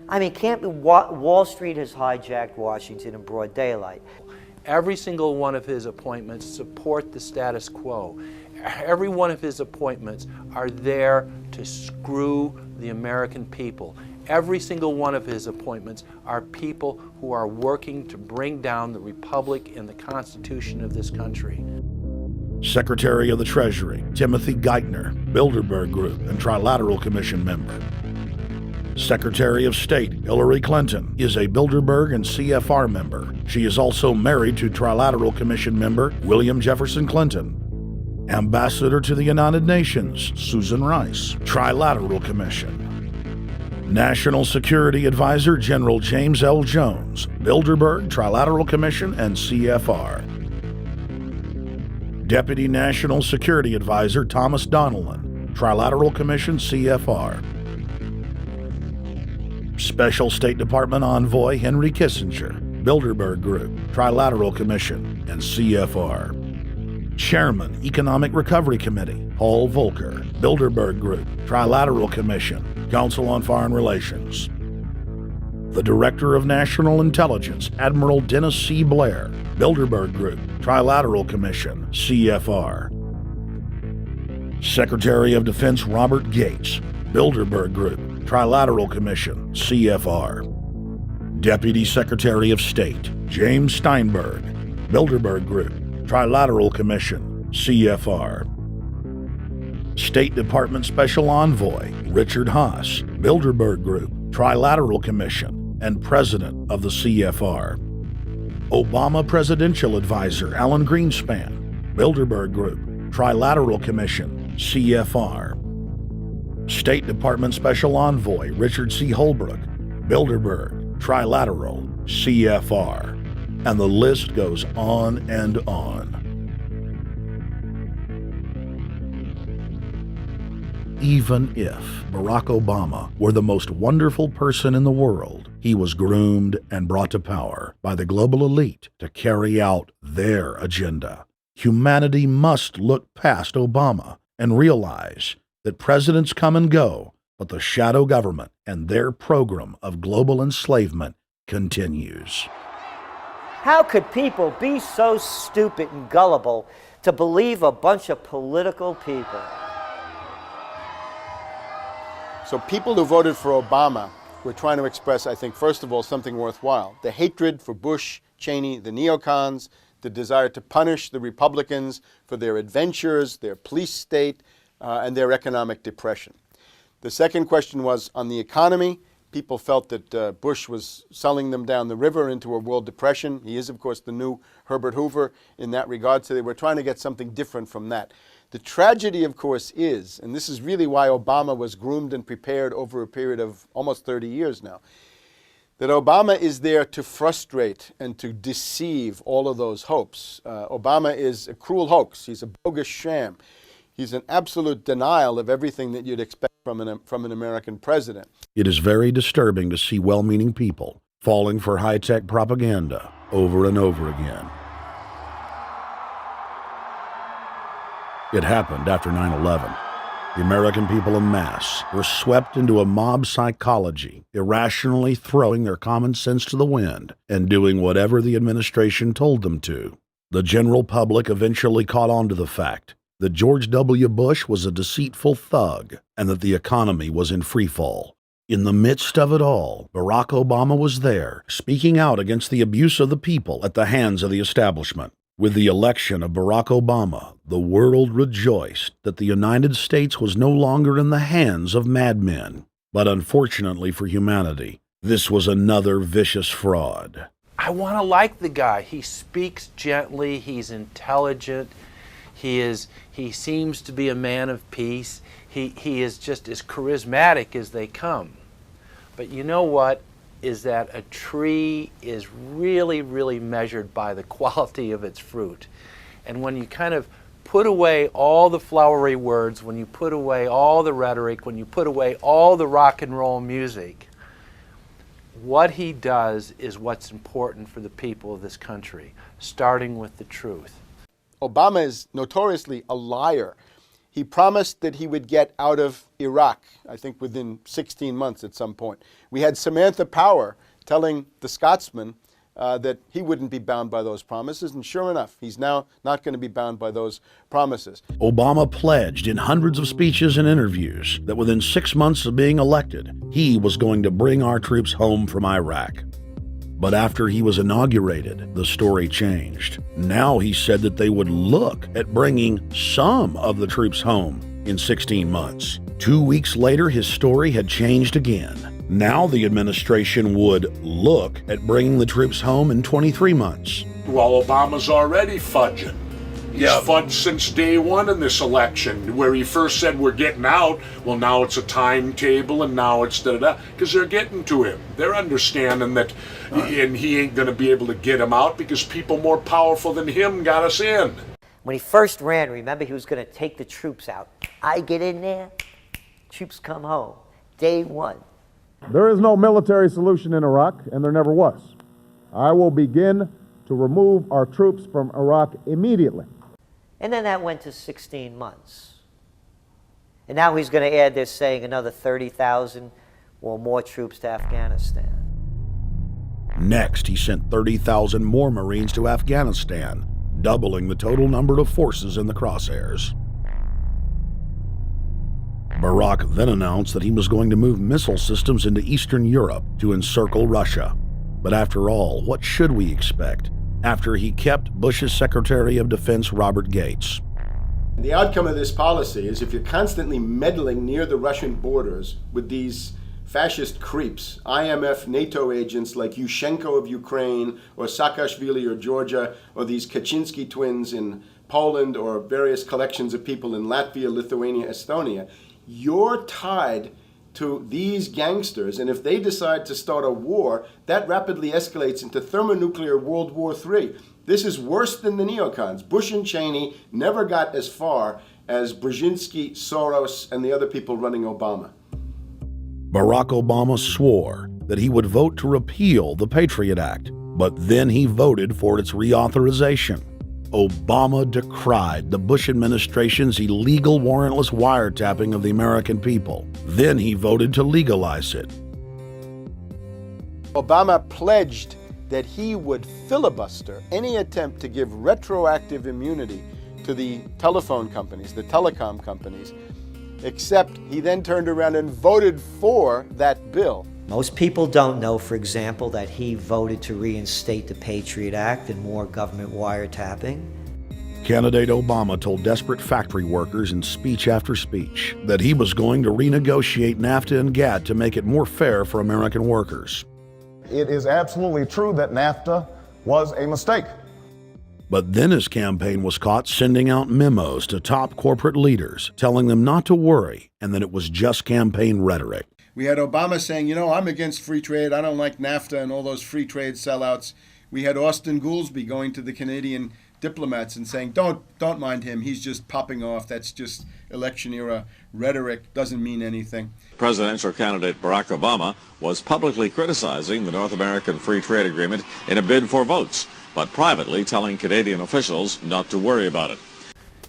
I mean, Wall Street has hijacked Washington in broad daylight. Every single one of his appointments support the status quo. Every one of his appointments are there to screw the American people. Every single one of his appointments are people who are working to bring down the Republic and the Constitution of this country. Secretary of the Treasury, Timothy Geithner, Bilderberg Group and Trilateral Commission member. Secretary of State, Hillary Clinton, is a Bilderberg and CFR member. She is also married to Trilateral Commission member William Jefferson Clinton. Ambassador to the United Nations, Susan Rice, Trilateral Commission. National Security Advisor General James L. Jones, Bilderberg, Trilateral Commission, and CFR. Deputy National Security Advisor Thomas Donilon, Trilateral Commission, CFR. Special State Department Envoy Henry Kissinger, Bilderberg Group, Trilateral Commission, and CFR. Chairman, Economic Recovery Committee, Paul Volcker, Bilderberg Group, Trilateral Commission, Council on Foreign Relations. The Director of National Intelligence, Admiral Dennis C. Blair, Bilderberg Group, Trilateral Commission, CFR. Secretary of Defense Robert Gates, Bilderberg Group, Trilateral Commission, CFR. Deputy Secretary of State, James Steinberg, Bilderberg Group, Trilateral Commission, CFR. State Department Special Envoy Richard Haas, Bilderberg Group, Trilateral Commission, and President of the CFR. Obama Presidential Advisor Alan Greenspan, Bilderberg Group, Trilateral Commission, CFR. State Department Special Envoy Richard C. Holbrooke, Bilderberg, Trilateral, CFR. And the list goes on and on. Even if Barack Obama were the most wonderful person in the world, he was groomed and brought to power by the global elite to carry out their agenda. Humanity must look past Obama and realize that presidents come and go, but the shadow government and their program of global enslavement continues. How could people be so stupid and gullible to believe a bunch of political people? So people who voted for Obama were trying to express, I think, first of all, something worthwhile. The hatred for Bush, Cheney, the neocons, the desire to punish the Republicans for their adventures, their police state, and their economic depression. The second question was on the economy. People felt that Bush was selling them down the river into a world depression. He is, of course, the new Herbert Hoover in that regard, so they were trying to get something different from that. The tragedy, of course, is, and this is really why Obama was groomed and prepared over a period of almost 30 years now, that Obama is there to frustrate and to deceive all of those hopes. Obama is a cruel hoax. He's a bogus sham. He's an absolute denial of everything that you'd expect from an American president. It is very disturbing to see well-meaning people falling for high-tech propaganda over and over again. It happened after 9/11. The American people en masse were swept into a mob psychology, irrationally throwing their common sense to the wind and doing whatever the administration told them to. The general public eventually caught on to the fact that George W. Bush was a deceitful thug and that the economy was in freefall. In the midst of it all, Barack Obama was there, speaking out against the abuse of the people at the hands of the establishment. With the election of Barack Obama, the world rejoiced that the United States was no longer in the hands of madmen. But unfortunately for humanity, this was another vicious fraud. I want to like the guy. He speaks gently, he's intelligent, he seems to be a man of peace. He is just as charismatic as they come. But you know what? Is that a tree is really, really measured by the quality of its fruit. And when you kind of put away all the flowery words, when you put away all the rhetoric, when you put away all the rock and roll music, What he does is what's important for the people of this country, starting with the truth. Obama is notoriously a liar. He promised that he would get out of Iraq, I think within 16 months at some point. We had Samantha Power telling the Scotsman that he wouldn't be bound by those promises, and sure enough, he's now not going to be bound by those promises. Obama pledged in hundreds of speeches and interviews that within 6 months of being elected, he was going to bring our troops home from Iraq. But after he was inaugurated, the story changed. Now he said that they would look at bringing some of the troops home in 16 months. 2 weeks later, his story had changed again. Now the administration would look at bringing the troops home in 23 months. Well, Obama's already fudging. He's fudged since day one in this election, where he first said we're getting out. Well, now it's a timetable, and now it's da-da-da, because they're getting to him. They're understanding that, and he ain't going to be able to get him out because people more powerful than him got us in. When he first ran, remember, he was going to take the troops out. I get in there, troops come home. Day one. There is no military solution in Iraq, and there never was. I will begin to remove our troops from Iraq immediately. And then that went to 16 months. And now he's going to add, they're saying, another 30,000 or more troops to Afghanistan. Next, he sent 30,000 more Marines to Afghanistan, doubling the total number of forces in the crosshairs. Barack then announced that he was going to move missile systems into Eastern Europe to encircle Russia. But after all, what should we expect after he kept Bush's Secretary of Defense Robert Gates? The outcome of this policy is if you're constantly meddling near the Russian borders with these fascist creeps, IMF NATO agents like Yushchenko of Ukraine or Saakashvili or Georgia, or these Kaczynski twins in Poland, or various collections of people in Latvia, Lithuania, Estonia, you're tied to these gangsters, and if they decide to start a war, that rapidly escalates into thermonuclear World War III. This is worse than the neocons. Bush and Cheney never got as far as Brzezinski, Soros, and the other people running Obama. Barack Obama swore that he would vote to repeal the Patriot Act, but then he voted for its reauthorization. Obama decried the Bush administration's illegal warrantless wiretapping of the American people. Then he voted to legalize it. Obama pledged that he would filibuster any attempt to give retroactive immunity to the telephone companies, the telecom companies, except he then turned around and voted for that bill. Most people don't know, for example, that he voted to reinstate the Patriot Act and more government wiretapping. Candidate Obama told desperate factory workers in speech after speech that he was going to renegotiate NAFTA and GATT to make it more fair for American workers. It is absolutely true that NAFTA was a mistake. But then his campaign was caught sending out memos to top corporate leaders, telling them not to worry and that it was just campaign rhetoric. We had Obama saying, you know, I'm against free trade. I don't like NAFTA and all those free trade sellouts. We had Austin Goolsbee going to the Canadian diplomats and saying, don't mind him. He's just popping off. That's just election era rhetoric. Doesn't mean anything. Presidential candidate Barack Obama was publicly criticizing the North American Free Trade Agreement in a bid for votes, but privately telling Canadian officials not to worry about it.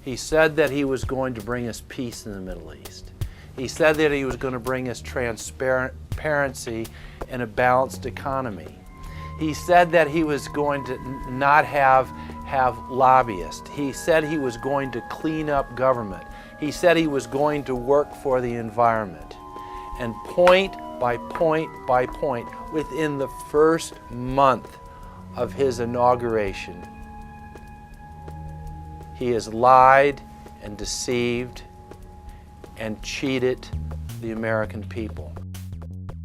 He said that he was going to bring us peace in the Middle East. He said that he was going to bring us transparency and a balanced economy. He said that he was going to not have lobbyists. He said he was going to clean up government. He said he was going to work for the environment. And point by point by point, within the first month of his inauguration, he has lied and deceived and cheated the American people.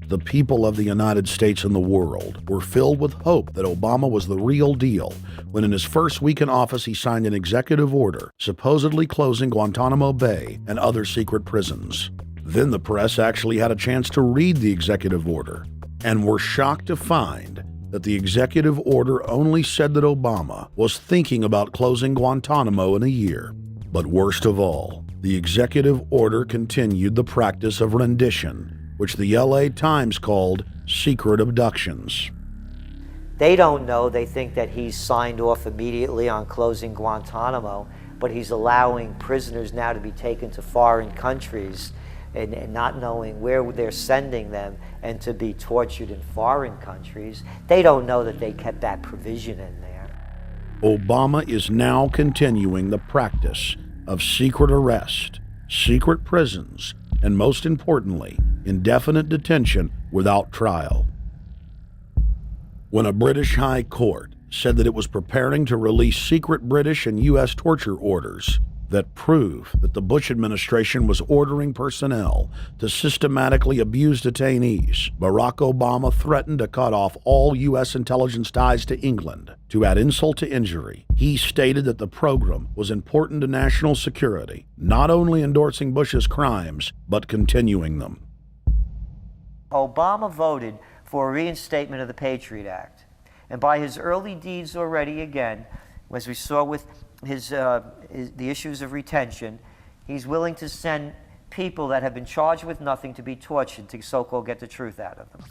The people of the United States and the world were filled with hope that Obama was the real deal when in his first week in office he signed an executive order supposedly closing Guantanamo Bay and other secret prisons. Then the press actually had a chance to read the executive order and were shocked to find that the executive order only said that Obama was thinking about closing Guantanamo in a year. But worst of all, the executive order continued the practice of rendition which the LA Times called secret abductions. They don't know. They think that he's signed off immediately on closing Guantanamo, but he's allowing prisoners now to be taken to foreign countries and not knowing where they're sending them and to be tortured in foreign countries. They don't know that they kept that provision in there. Obama is now continuing the practice of secret arrest, secret prisons, and most importantly, indefinite detention without trial. When a British High Court said that it was preparing to release secret British and U.S. torture orders that prove that the Bush administration was ordering personnel to systematically abuse detainees, Barack Obama threatened to cut off all U.S. intelligence ties to England. To add insult to injury, he stated that the program was important to national security, not only endorsing Bush's crimes, but continuing them. Obama voted for a reinstatement of the Patriot Act. And by his early deeds already, again, as we saw with the issues of retention, he's willing to send people that have been charged with nothing to be tortured to so-called get the truth out of them.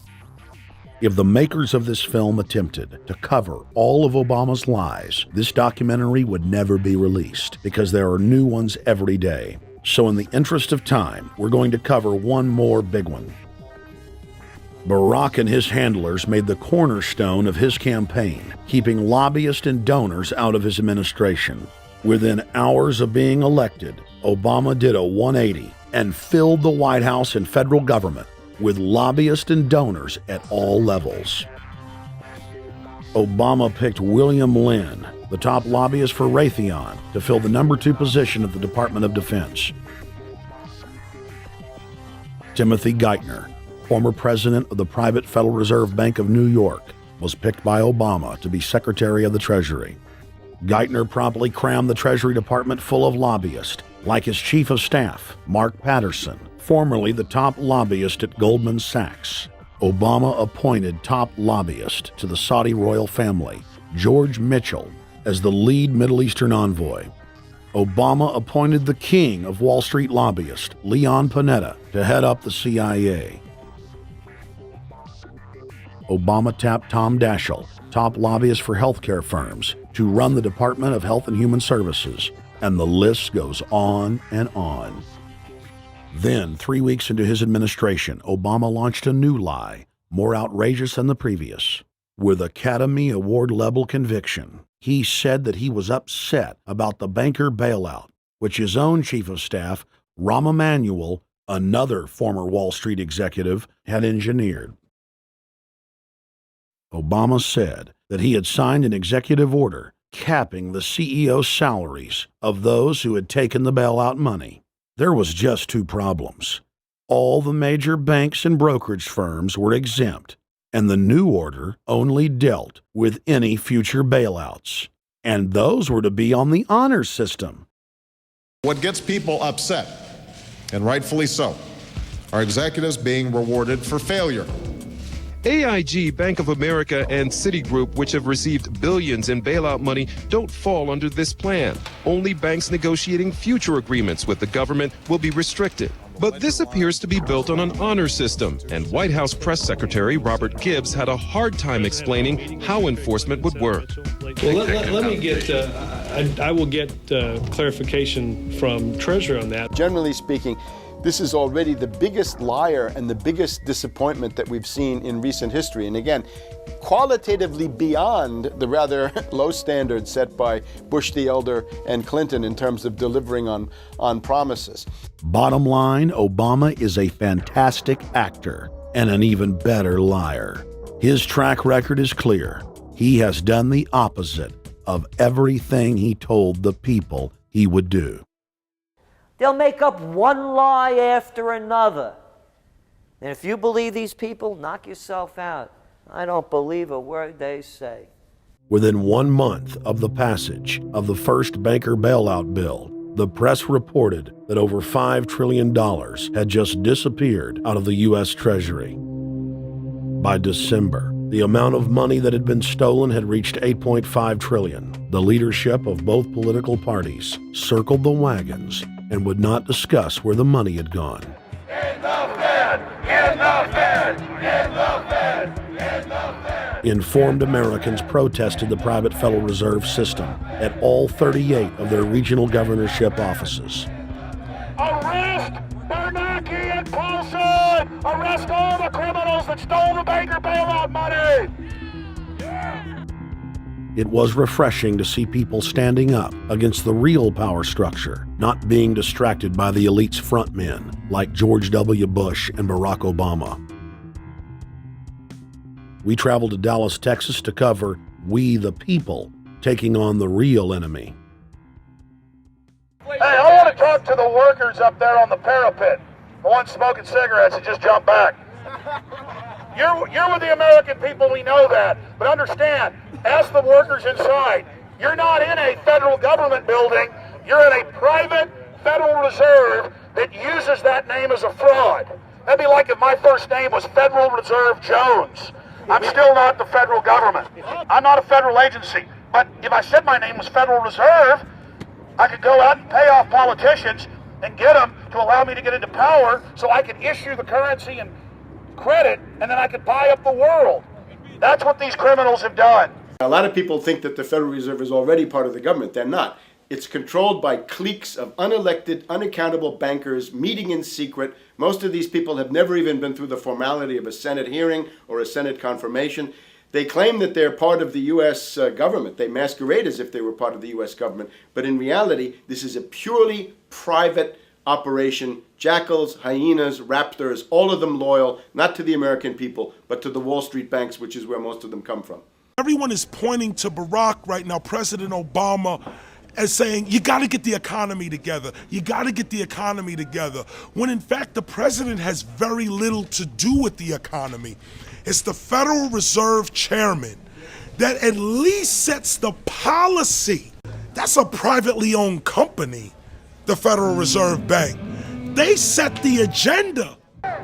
If the makers of this film attempted to cover all of Obama's lies, this documentary would never be released because there are new ones every day. So in the interest of time, we're going to cover one more big one. Barack and his handlers made the cornerstone of his campaign, keeping lobbyists and donors out of his administration. Within hours of being elected, Obama did a 180 and filled the White House and federal government with lobbyists and donors at all levels. Obama picked William Lynn, the top lobbyist for Raytheon, to fill the number 2 position at the Department of Defense. Timothy Geithner, former president of the private Federal Reserve Bank of New York, was picked by Obama to be Secretary of the Treasury. Geithner promptly crammed the Treasury Department full of lobbyists, like his chief of staff, Mark Patterson, formerly the top lobbyist at Goldman Sachs. Obama appointed top lobbyist to the Saudi royal family, George Mitchell, as the lead Middle Eastern envoy. Obama appointed the king of Wall Street lobbyists, Leon Panetta, to head up the CIA. Obama tapped Tom Daschle, top lobbyist for healthcare firms, to run the Department of Health and Human Services, and the list goes on and on. Then, 3 weeks into his administration, Obama launched a new lie, more outrageous than the previous. With Academy Award-level conviction, he said that he was upset about the banker bailout, which his own chief of staff, Rahm Emanuel, another former Wall Street executive, had engineered. Obama said that he had signed an executive order capping the CEO's salaries of those who had taken the bailout money. There was just 2 problems. All the major banks and brokerage firms were exempt, and the new order only dealt with any future bailouts, and those were to be on the honor system. What gets people upset, and rightfully so, are executives being rewarded for failure. AIG, Bank of America, and Citigroup, which have received billions in bailout money, don't fall under this plan. Only banks negotiating future agreements with the government will be restricted. But this appears to be built on an honor system, and White House Press Secretary Robert Gibbs had a hard time explaining how enforcement would work. Well, let me get, I will get clarification from Treasury on that. Generally speaking, this is already the biggest liar and the biggest disappointment that we've seen in recent history. And again, qualitatively beyond the rather low standards set by Bush the Elder and Clinton in terms of delivering on promises. Bottom line, Obama is a fantastic actor and an even better liar. His track record is clear. He has done the opposite of everything he told the people he would do. They'll make up one lie after another. And if you believe these people, knock yourself out. I don't believe a word they say. Within 1 month of the passage of the first banker bailout bill, the press reported that over $5 trillion had just disappeared out of the U.S. Treasury. By December, the amount of money that had been stolen had reached $8.5 trillion. The leadership of both political parties circled the wagons and would not discuss where the money had gone. In the Fed! In Informed Americans protested the private Federal Reserve System at all 38 of their regional governorship offices. Arrest Bernanke and Paulson! Arrest all the criminals that stole the banker bailout money! It was refreshing to see people standing up against the real power structure, not being distracted by the elite's frontmen like George W. Bush and Barack Obama. We traveled to Dallas, Texas to cover We the People taking on the real enemy. Hey, I want to talk to the workers up there on the parapet. The ones smoking cigarettes that just jumped back. You're with the American people, we know that. But understand, ask the workers inside. You're not in a federal government building. You're in a private Federal Reserve that uses that name as a fraud. That'd be like if my first name was Federal Reserve Jones. I'm still not the federal government. I'm not a federal agency. But if I said my name was Federal Reserve, I could go out and pay off politicians and get them to allow me to get into power so I could issue the currency and credit, and then I could buy up the world. That's what these criminals have done. A lot of people think that the Federal Reserve is already part of the government. They're not. It's controlled by cliques of unelected, unaccountable bankers meeting in secret. Most of these people have never even been through the formality of a Senate hearing or a Senate confirmation. They claim that they're part of the U.S. government. They masquerade as if they were part of the U.S. government. But in reality, this is a purely private operation. Jackals, hyenas, raptors, all of them loyal, not to the American people, but to the Wall Street banks, which is where most of them come from. Everyone is pointing to Barack right now, President Obama, as saying, you got to get the economy together. You got to get the economy together. When in fact, the president has very little to do with the economy. It's the Federal Reserve Chairman that at least sets the policy. That's a privately owned company, the Federal Reserve Bank. They set the agenda.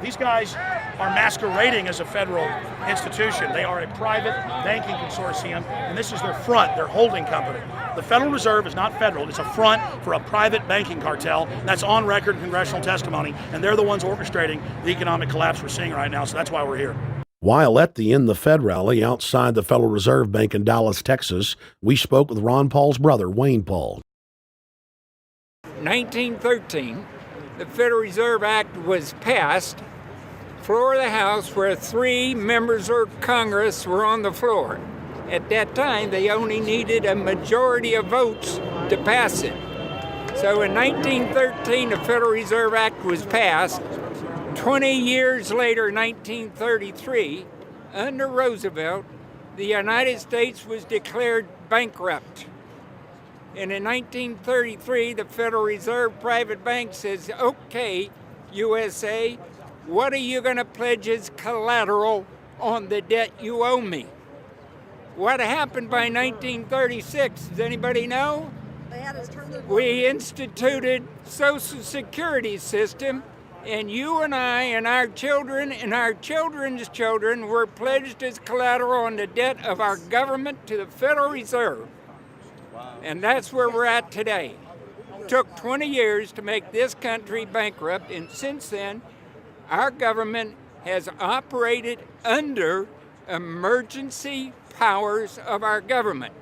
These guys are masquerading as a federal institution. They are a private banking consortium, and this is their front, their holding company. The Federal Reserve is not federal. It's a front for a private banking cartel. That's on record in congressional testimony, and they're the ones orchestrating the economic collapse we're seeing right now, so that's why we're here. While at the In the Fed rally outside the Federal Reserve Bank in Dallas, Texas, we spoke with Ron Paul's brother, Wayne Paul. 1913, the Federal Reserve Act was passed, floor of the House, where 3 members of Congress were on the floor. At that time, they only needed a majority of votes to pass it. So in 1913, the Federal Reserve Act was passed. 20 years later, 1933, under Roosevelt, the United States was declared bankrupt. And in 1933, the Federal Reserve Private Bank says, okay, USA, what are you going to pledge as collateral on the debt you owe me? What happened by 1936? Does anybody know? We instituted Social Security system, and you and I and our children and our children's children were pledged as collateral on the debt of our government to the Federal Reserve. And that's where we're at today. It took 20 years to make this country bankrupt, and since then, our government has operated under emergency powers of our government.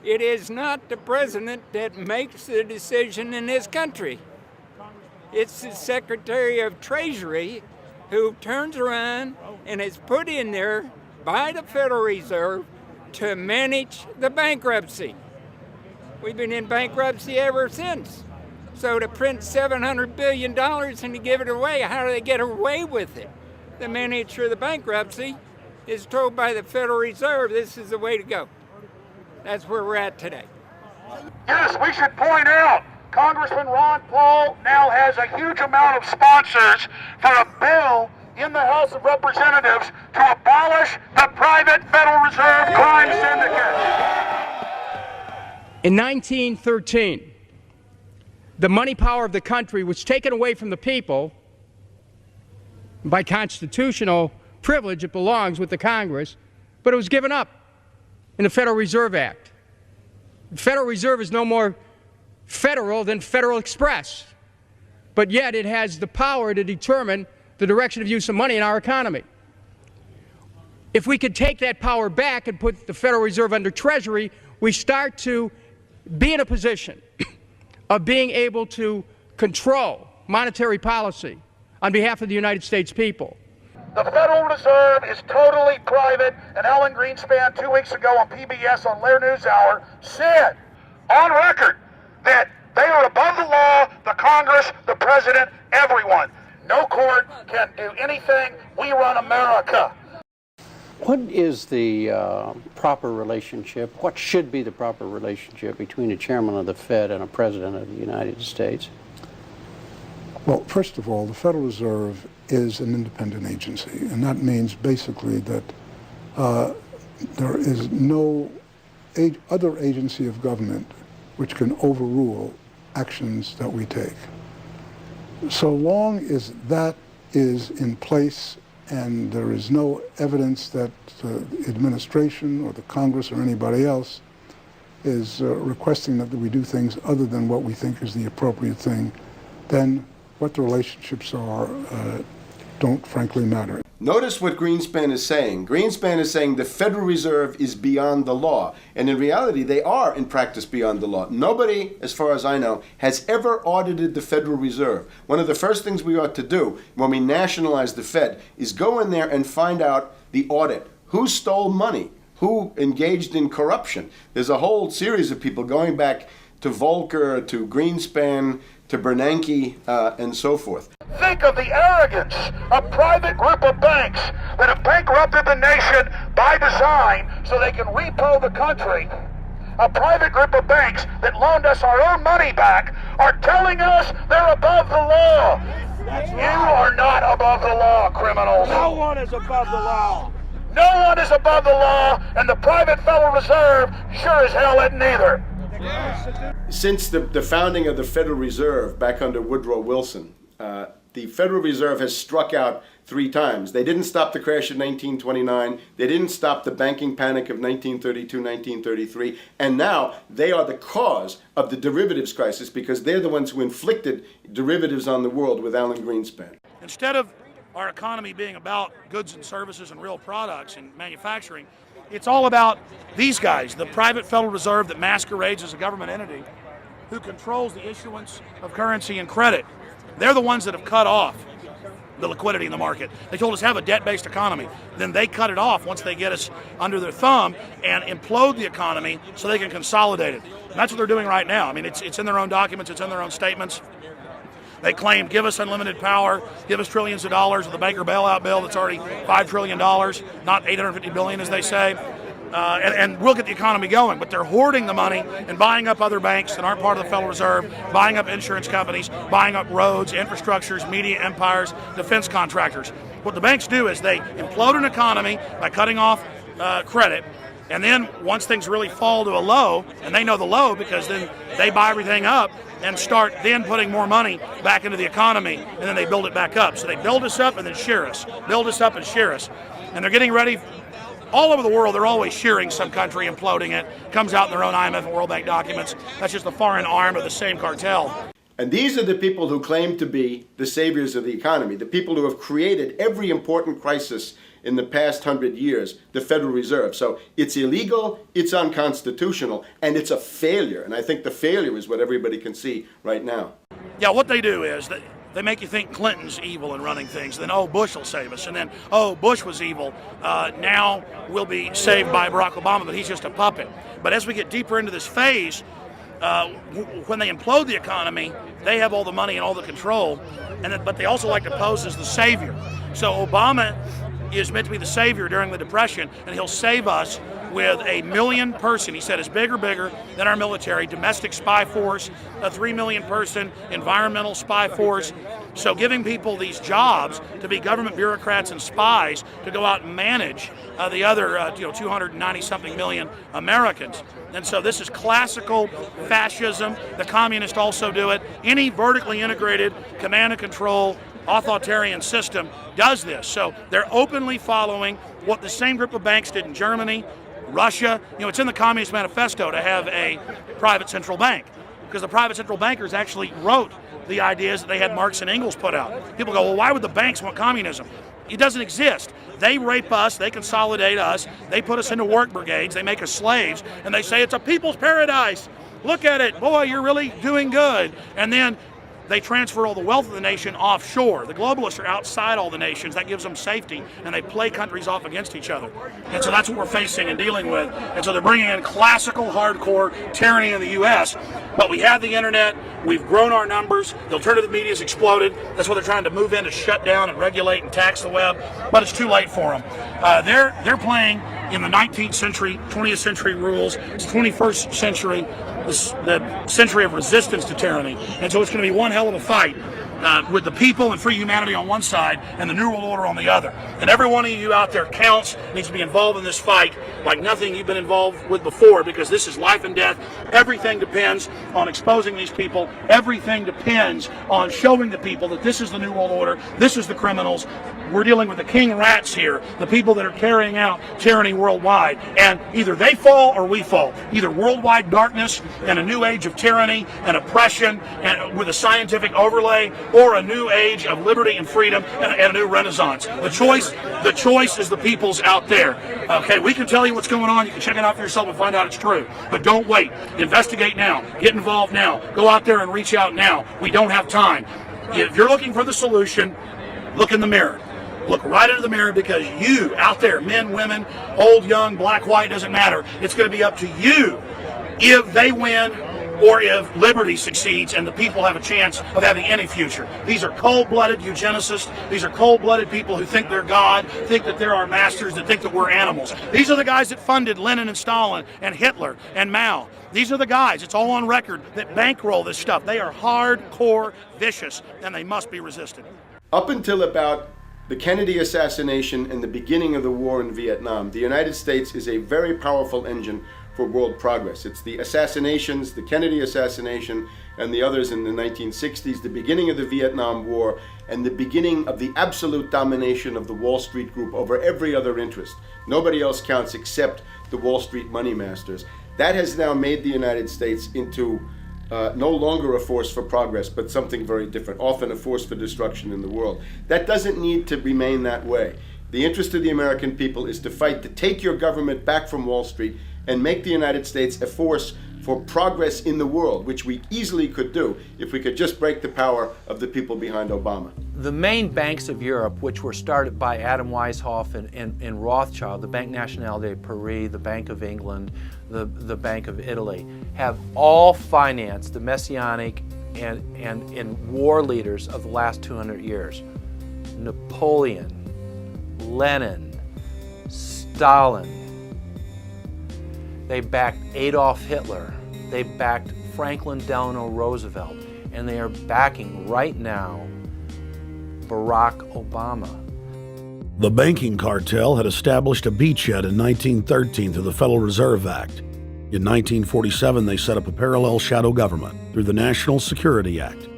It is not the president that makes the decision in this country. It's the Secretary of Treasury who turns around and is put in there by the Federal Reserve to manage the bankruptcy. We've been in bankruptcy ever since. So to print $700 billion and to give it away, how do they get away with it? The manager of the bankruptcy is told by the Federal Reserve this is the way to go. That's where we're at today. Yes, we should point out, Congressman Ron Paul now has a huge amount of sponsors for a bill in the House of Representatives to abolish the private Federal Reserve crime syndicate. In 1913, the money power of the country was taken away from the people. By constitutional privilege, it belongs with the Congress, but it was given up in the Federal Reserve Act. The Federal Reserve is no more federal than Federal Express, but yet it has the power to determine the direction of use of money in our economy. If we could take that power back and put the Federal Reserve under Treasury, we start to be in a position of being able to control monetary policy on behalf of the United States people. The Federal Reserve is totally private, and Alan Greenspan 2 weeks ago on PBS on Lair NewsHour said on record that they are above the law, the Congress, the President, everyone. No court can do anything. We run America. What is the proper relationship, what should be the proper relationship between a chairman of the Fed and a president of the United States? Well, first of all, the Federal Reserve is an independent agency, and that means basically that there is no other agency of government which can overrule actions that we take. So long as that is in place and there is no evidence that the administration or the Congress or anybody else is requesting that we do things other than what we think is the appropriate thing, then what the relationships are don't frankly matter. Notice what Greenspan is saying. Greenspan is saying the Federal Reserve is beyond the law. And in reality, they are in practice beyond the law. Nobody, as far as I know, has ever audited the Federal Reserve. One of the first things we ought to do when we nationalize the Fed is go in there and find out the audit. Who stole money? Who engaged in corruption? There's a whole series of people going back to Volcker, to Greenspan, to Bernanke, and so forth. Think of the arrogance of private group of banks that have bankrupted the nation by design so they can repo the country. A private group of banks that loaned us our own money back are telling us they're above the law. You are not above the law, criminals. No one is above the law. No one is above the law, and the private Federal Reserve sure as hell isn't either. Since the founding of the Federal Reserve back under Woodrow Wilson, the Federal Reserve has struck out 3 times. They didn't stop the crash of 1929. They didn't stop the banking panic of 1932, 1933. And now they are the cause of the derivatives crisis because they're the ones who inflicted derivatives on the world with Alan Greenspan. Instead of our economy being about goods and services and real products and manufacturing, it's all about these guys, the private Federal Reserve that masquerades as a government entity who controls the issuance of currency and credit. They're the ones that have cut off the liquidity in the market. They told us have a debt-based economy. Then they cut it off once they get us under their thumb and implode the economy so they can consolidate it. And that's what they're doing right now. I mean, it's in their own documents, it's in their own statements. They claim, give us unlimited power, give us trillions of dollars with the Baker bailout bill that's already $5 trillion, not $850 billion as they say. And we'll get the economy going, but they're hoarding the money and buying up other banks that aren't part of the Federal Reserve, buying up insurance companies, buying up roads, infrastructures, media empires, defense contractors. What the banks do is they implode an economy by cutting off credit, and then once things really fall to a low, and they know the low because then they buy everything up and start then putting more money back into the economy, and then they build it back up. So they build us up and then shear us, build us up and shear us. And they're getting ready. All over the world, they're always shearing some country, imploding it. Comes out in their own IMF and World Bank documents. That's just the foreign arm of the same cartel. And these are the people who claim to be the saviors of the economy, the people who have created every important crisis in the past 100 years, the Federal Reserve. So it's illegal, it's unconstitutional, and it's a failure. And I think the failure is what everybody can see right now. Yeah, what they do is they make you think Clinton's evil in running things. Then, oh, Bush will save us. And then, oh, Bush was evil. Now we'll be saved by Barack Obama, but he's just a puppet. But as we get deeper into this phase, when they implode the economy, they have all the money and all the control. But they also like to pose as the savior. So Obama is meant to be the savior during the Depression, and he'll save us with a 1 million person, he said, is bigger than our military, domestic spy force, a 3 million person environmental spy force. So giving people these jobs to be government bureaucrats and spies to go out and manage the other 290-something million Americans. And so this is classical fascism. The communists also do it. Any vertically integrated command and control authoritarian system does this. So they're openly following what the same group of banks did in Germany, Russia. It's in the Communist Manifesto to have a private central bank because the private central bankers actually wrote the ideas that they had Marx and Engels put out. People go, well, why would the banks want communism? It doesn't exist. They rape us, they consolidate us, they put us into work brigades, they make us slaves, and they say it's a people's paradise. Look at it, boy, you're really doing good. And then they transfer all the wealth of the nation offshore. The globalists are outside all the nations. That gives them safety, and they play countries off against each other. And so that's what we're facing and dealing with. And so they're bringing in classical, hardcore tyranny in the U.S. But we have the internet. We've grown our numbers. The alternative media's exploded. That's what they're trying to move in to shut down and regulate and tax the web. But it's too late for them. They're playing in the 19th century, 20th century rules. It's 21st century, the century of resistance to tyranny. And so it's going to be one hell of a fight with the people and free humanity on one side and the New World Order on the other. And every one of you out there counts, needs to be involved in this fight like nothing you've been involved with before, because this is life and death. Everything depends on exposing these people. Everything depends on showing the people that this is the New World Order, this is the criminals. We're dealing with the king rats here, the people that are carrying out tyranny worldwide. And either they fall or we fall. Either worldwide darkness and a new age of tyranny and oppression and with a scientific overlay, or a new age of liberty and freedom and a new renaissance. The choice is the people's out there. Okay, we can tell you what's going on. You can check it out for yourself and find out it's true. But don't wait. Investigate now. Get involved now. Go out there and reach out now. We don't have time. If you're looking for the solution, look in the mirror. Look right into the mirror, because you out there, men, women, old, young, black, white, doesn't matter. It's going to be up to you if they win or if liberty succeeds and the people have a chance of having any future. These are cold-blooded eugenicists. These are cold-blooded people who think they're God, think that they're our masters, that think that we're animals. These are the guys that funded Lenin and Stalin and Hitler and Mao. These are the guys, it's all on record, that bankroll this stuff. They are hardcore vicious, and they must be resisted. Up until about the Kennedy assassination and the beginning of the war in Vietnam, the United States is a very powerful engine for world progress. It's the assassinations, the Kennedy assassination, and the others in the 1960s, the beginning of the Vietnam War, and the beginning of the absolute domination of the Wall Street group over every other interest. Nobody else counts except the Wall Street money masters. That has now made the United States into no longer a force for progress, but something very different, often a force for destruction in the world. That doesn't need to remain that way. The interest of the American people is to fight to take your government back from Wall Street and make the United States a force for progress in the world, which we easily could do if we could just break the power of the people behind Obama. The main banks of Europe, which were started by Adam Weishaupt and Rothschild, the Banque Nationale de Paris, the Bank of England, the Bank of Italy, have all financed the messianic and war leaders of the last 200 years. Napoleon, Lenin, Stalin. They backed Adolf Hitler. They backed Franklin Delano Roosevelt. And they are backing right now Barack Obama. The banking cartel had established a beachhead in 1913 through the Federal Reserve Act. In 1947, they set up a parallel shadow government through the National Security Act.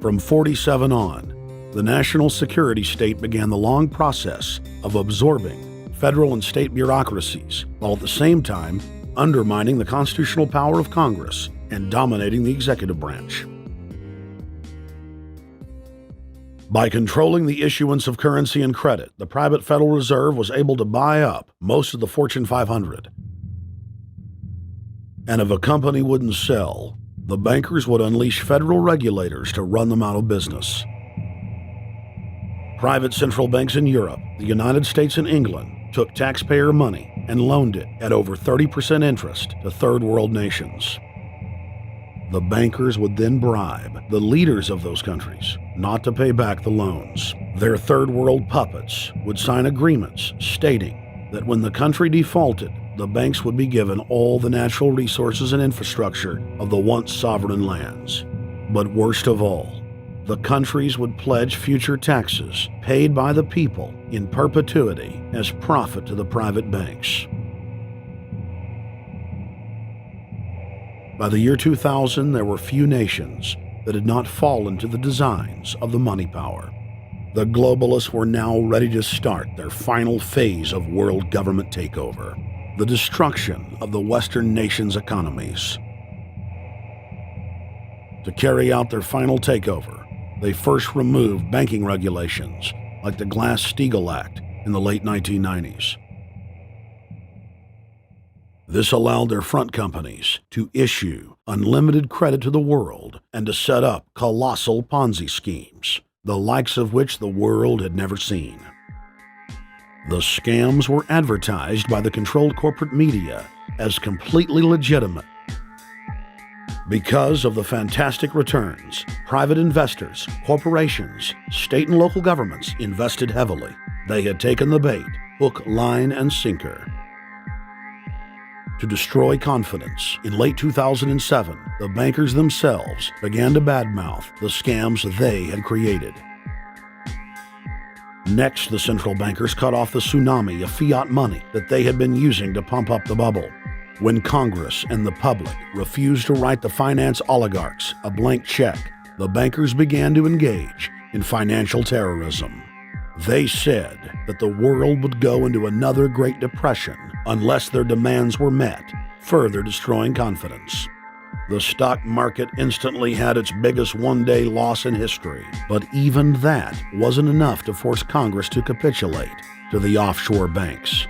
From 47 on, the national security state began the long process of absorbing federal and state bureaucracies, while at the same time undermining the constitutional power of Congress and dominating the executive branch. By controlling the issuance of currency and credit, the private Federal Reserve was able to buy up most of the Fortune 500. And if a company wouldn't sell, the bankers would unleash federal regulators to run them out of business. Private central banks in Europe, the United States, and England took taxpayer money and loaned it at over 30% interest to third world nations. The bankers would then bribe the leaders of those countries not to pay back the loans. Their third world puppets would sign agreements stating that when the country defaulted, the banks would be given all the natural resources and infrastructure of the once sovereign lands. But worst of all, the countries would pledge future taxes paid by the people in perpetuity as profit to the private banks. By the year 2000, there were few nations that had not fallen to the designs of the money power. The globalists were now ready to start their final phase of world government takeover, the destruction of the Western nations' economies. To carry out their final takeover, They first removed banking regulations, like the Glass-Steagall Act in the late 1990s. This allowed their front companies to issue unlimited credit to the world and to set up colossal Ponzi schemes, the likes of which the world had never seen. The scams were advertised by the controlled corporate media as completely legitimate. Because of the fantastic returns, private investors, corporations, state and local governments invested heavily. They had taken the bait, hook, line, and sinker. To destroy confidence, in late 2007, the bankers themselves began to badmouth the scams they had created. Next, the central bankers cut off the tsunami of fiat money that they had been using to pump up the bubble. When Congress and the public refused to write the finance oligarchs a blank check, the bankers began to engage in financial terrorism. They said that the world would go into another Great Depression unless their demands were met, further destroying confidence. The stock market instantly had its biggest one-day loss in history, but even that wasn't enough to force Congress to capitulate to the offshore banks.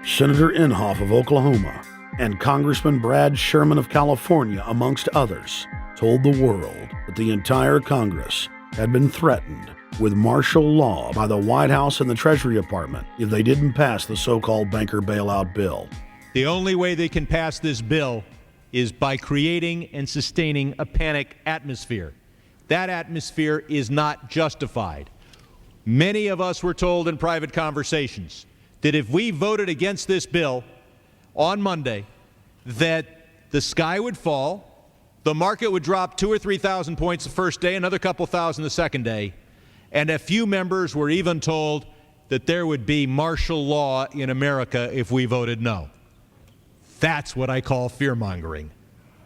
Senator Inhofe of Oklahoma and Congressman Brad Sherman of California, amongst others, told the world that the entire Congress had been threatened with martial law by the White House and the Treasury Department if they didn't pass the so-called banker bailout bill. The only way they can pass this bill is by creating and sustaining a panic atmosphere. That atmosphere is not justified. Many of us were told in private conversations that if we voted against this bill on Monday, that the sky would fall, the market would drop 2,000 or 3,000 points the first day, another couple thousand the second day, and a few members were even told that there would be martial law in America if we voted no. That's what I call fear-mongering.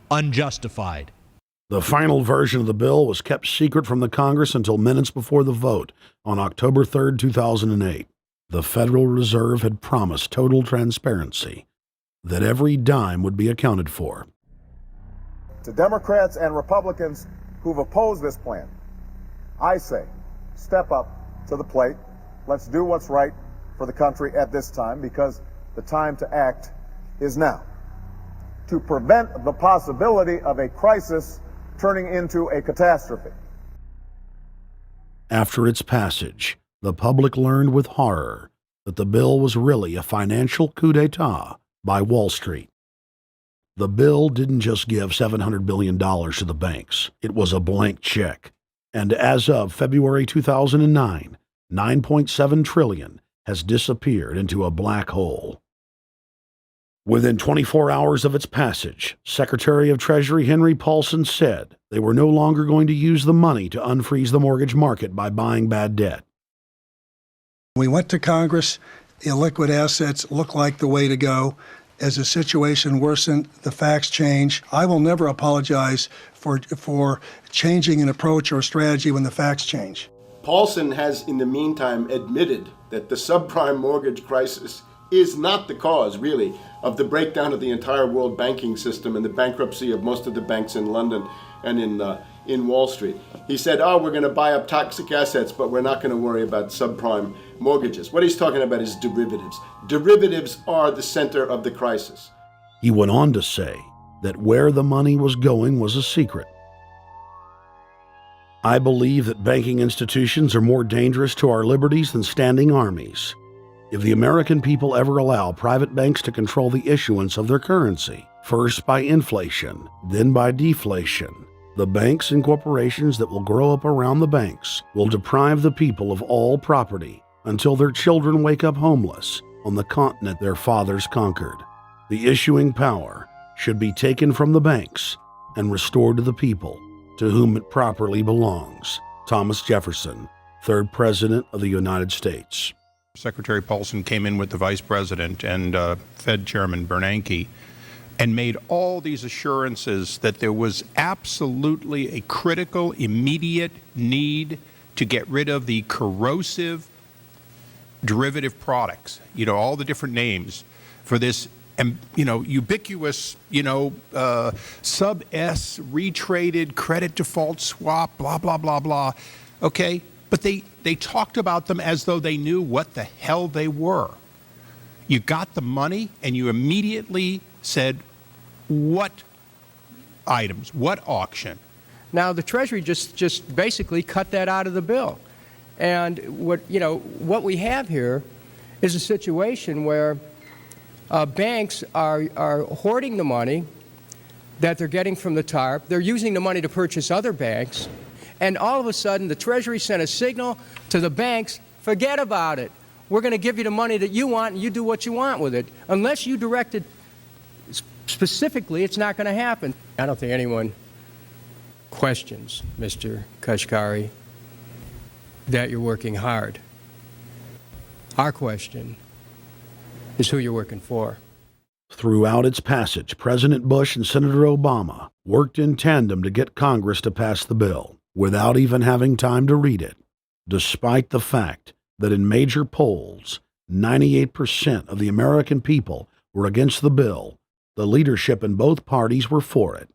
Unjustified. The final version of the bill was kept secret from the Congress until minutes before the vote on October 3, 2008. The Federal Reserve had promised total transparency, that every dime would be accounted for. To Democrats and Republicans who've opposed this plan, I say, step up to the plate. Let's do what's right for the country at this time, because the time to act is now. To prevent the possibility of a crisis turning into a catastrophe. After its passage, the public learned with horror that the bill was really a financial coup d'etat by Wall Street. The bill didn't just give $700 billion to the banks. It was a blank check. And as of February 2009, $9.7 trillion has disappeared into a black hole. Within 24 hours of its passage, Secretary of Treasury Henry Paulson said they were no longer going to use the money to unfreeze the mortgage market by buying bad debt. We went to Congress. Illiquid assets look like the way to go. As the situation worsened, the facts change. I will never apologize for changing an approach or strategy when the facts change. Paulson has, in the meantime, admitted that the subprime mortgage crisis is not the cause, really, of the breakdown of the entire world banking system and the bankruptcy of most of the banks in London and in Wall Street. He said, we're going to buy up toxic assets, but we're not going to worry about subprime mortgages. What he's talking about is derivatives. Derivatives are the center of the crisis. He went on to say that where the money was going was a secret. I believe that banking institutions are more dangerous to our liberties than standing armies. If the American people ever allow private banks to control the issuance of their currency, first by inflation, then by deflation, the banks and corporations that will grow up around the banks will deprive the people of all property until their children wake up homeless on the continent their fathers conquered. The issuing power should be taken from the banks and restored to the people, to whom it properly belongs. Thomas Jefferson, 3rd President of the United States. Secretary Paulson came in with the Vice President and Fed Chairman Bernanke and made all these assurances that there was absolutely a critical, immediate need to get rid of the corrosive derivative products, all the different names for this and ubiquitous, sub S retraded credit default swap, blah, blah, blah, blah. Okay? But they talked about them as though they knew what the hell they were. You got the money and you immediately said, what items, what auction? Now, the Treasury just basically cut that out of the bill. And what we have here is a situation where banks are hoarding the money that they're getting from the TARP. They're using the money to purchase other banks. And all of a sudden, the Treasury sent a signal to the banks, forget about it. We're going to give you the money that you want, and you do what you want with it. Unless you direct it specifically, it's not going to happen. I don't think anyone questions, Mr. Kashkari, that you're working hard. Our question is who you're working for. Throughout its passage, President Bush and Senator Obama worked in tandem to get Congress to pass the bill without even having time to read it, despite the fact that in major polls, 98% of the American people were against the bill. The leadership in both parties were for it.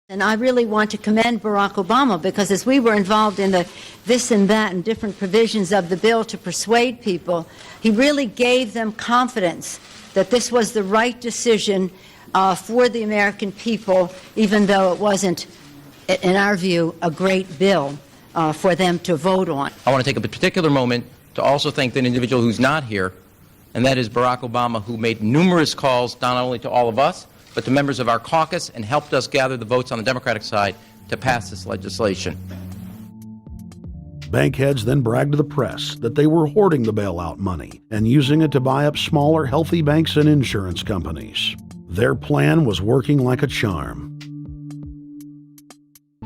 And I really want to commend Barack Obama, because as we were involved in the this and that and different provisions of the bill to persuade people, he really gave them confidence that this was the right decision for the American people, even though it wasn't, in our view, a great bill for them to vote on. I want to take a particular moment to also thank an individual who's not here, and that is Barack Obama, who made numerous calls not only to all of us, but to members of our caucus, and helped us gather the votes on the Democratic side to pass this legislation. Bankheads then bragged to the press that they were hoarding the bailout money and using it to buy up smaller, healthy banks and insurance companies. Their plan was working like a charm.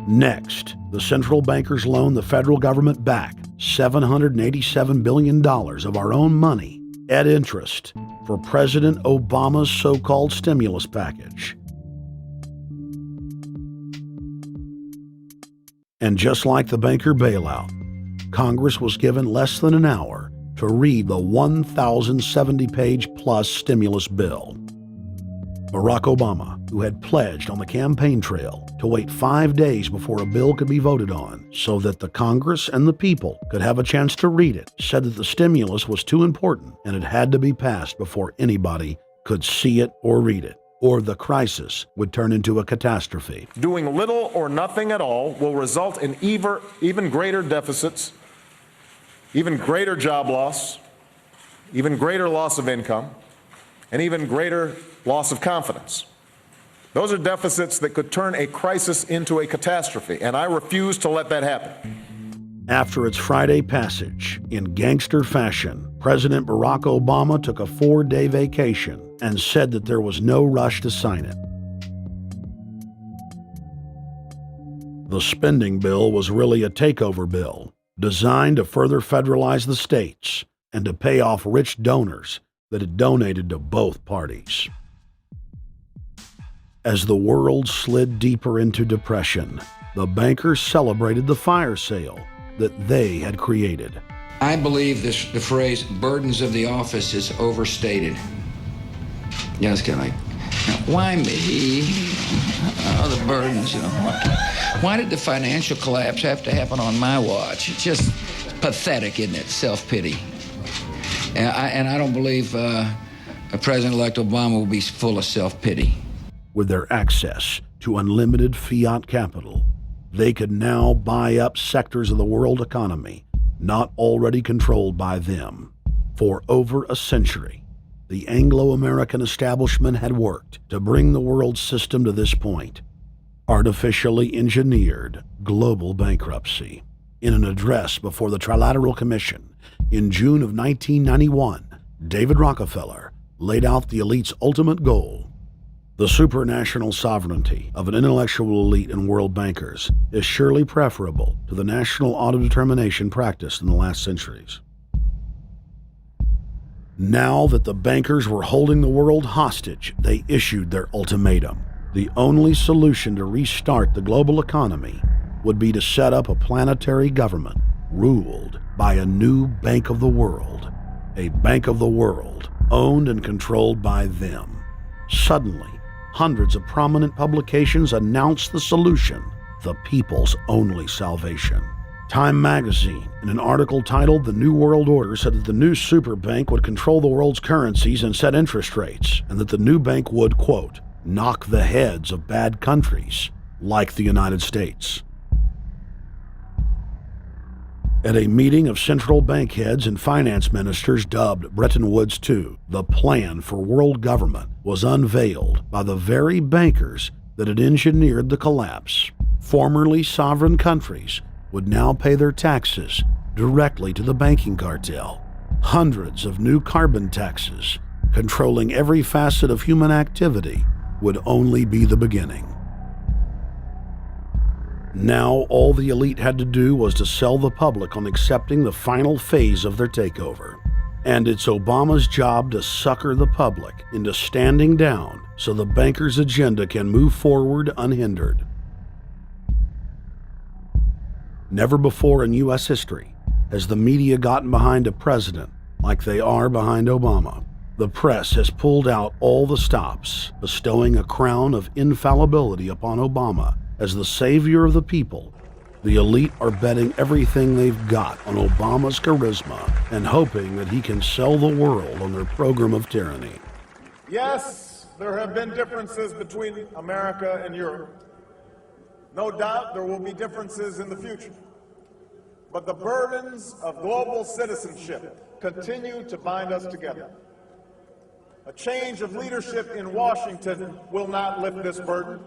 Next, the central bankers loaned the federal government back $787 billion of our own money at interest for President Obama's so-called stimulus package. And just like the banker bailout, Congress was given less than an hour to read the 1,070-page-plus stimulus bill. Barack Obama, who had pledged on the campaign trail to wait 5 days before a bill could be voted on so that the Congress and the people could have a chance to read it, said that the stimulus was too important and it had to be passed before anybody could see it or read it, or the crisis would turn into a catastrophe. Doing little or nothing at all will result in even greater deficits, even greater job loss, even greater loss of income, and even greater loss of confidence. Those are deficits that could turn a crisis into a catastrophe, and I refuse to let that happen. After its Friday passage, in gangster fashion, President Barack Obama took a 4-day vacation and said that there was no rush to sign it. The spending bill was really a takeover bill, designed to further federalize the states and to pay off rich donors that had donated to both parties. As the world slid deeper into depression, the bankers celebrated the fire sale that they had created. I believe the phrase burdens of the office is overstated. Yeah, it's kind of like, why me? Oh, the burdens, Why did the financial collapse have to happen on my watch? It's just pathetic, isn't it? Self-pity. And I don't believe President-elect Obama will be full of self-pity. With their access to unlimited fiat capital, they could now buy up sectors of the world economy not already controlled by them. For over a century, the Anglo-American establishment had worked to bring the world system to this point. Artificially engineered global bankruptcy. In an address before the Trilateral Commission in June of 1991, David Rockefeller laid out the elite's ultimate goal. The supranational sovereignty of an intellectual elite and world bankers is surely preferable to the national autodetermination practiced in the last centuries. Now that the bankers were holding the world hostage, they issued their ultimatum. The only solution to restart the global economy would be to set up a planetary government ruled by a new Bank of the World, a Bank of the World owned and controlled by them. Suddenly, hundreds of prominent publications announced the solution, the people's only salvation. Time magazine, in an article titled The New World Order, said that the new super bank would control the world's currencies and set interest rates, and that the new bank would, quote, knock the heads of bad countries like the United States. At a meeting of central bank heads and finance ministers dubbed Bretton Woods II, the plan for world government was unveiled by the very bankers that had engineered the collapse. Formerly sovereign countries would now pay their taxes directly to the banking cartel. Hundreds of new carbon taxes, controlling every facet of human activity, would only be the beginning. Now all the elite had to do was to sell the public on accepting the final phase of their takeover. And it's Obama's job to sucker the public into standing down so the bankers' agenda can move forward unhindered. Never before in U.S. history has the media gotten behind a president like they are behind Obama. The press has pulled out all the stops, bestowing a crown of infallibility upon Obama as the savior of the people. The elite are betting everything they've got on Obama's charisma and hoping that he can sell the world on their program of tyranny. Yes, there have been differences between America and Europe. No doubt there will be differences in the future. But the burdens of global citizenship continue to bind us together. A change of leadership in Washington will not lift this burden.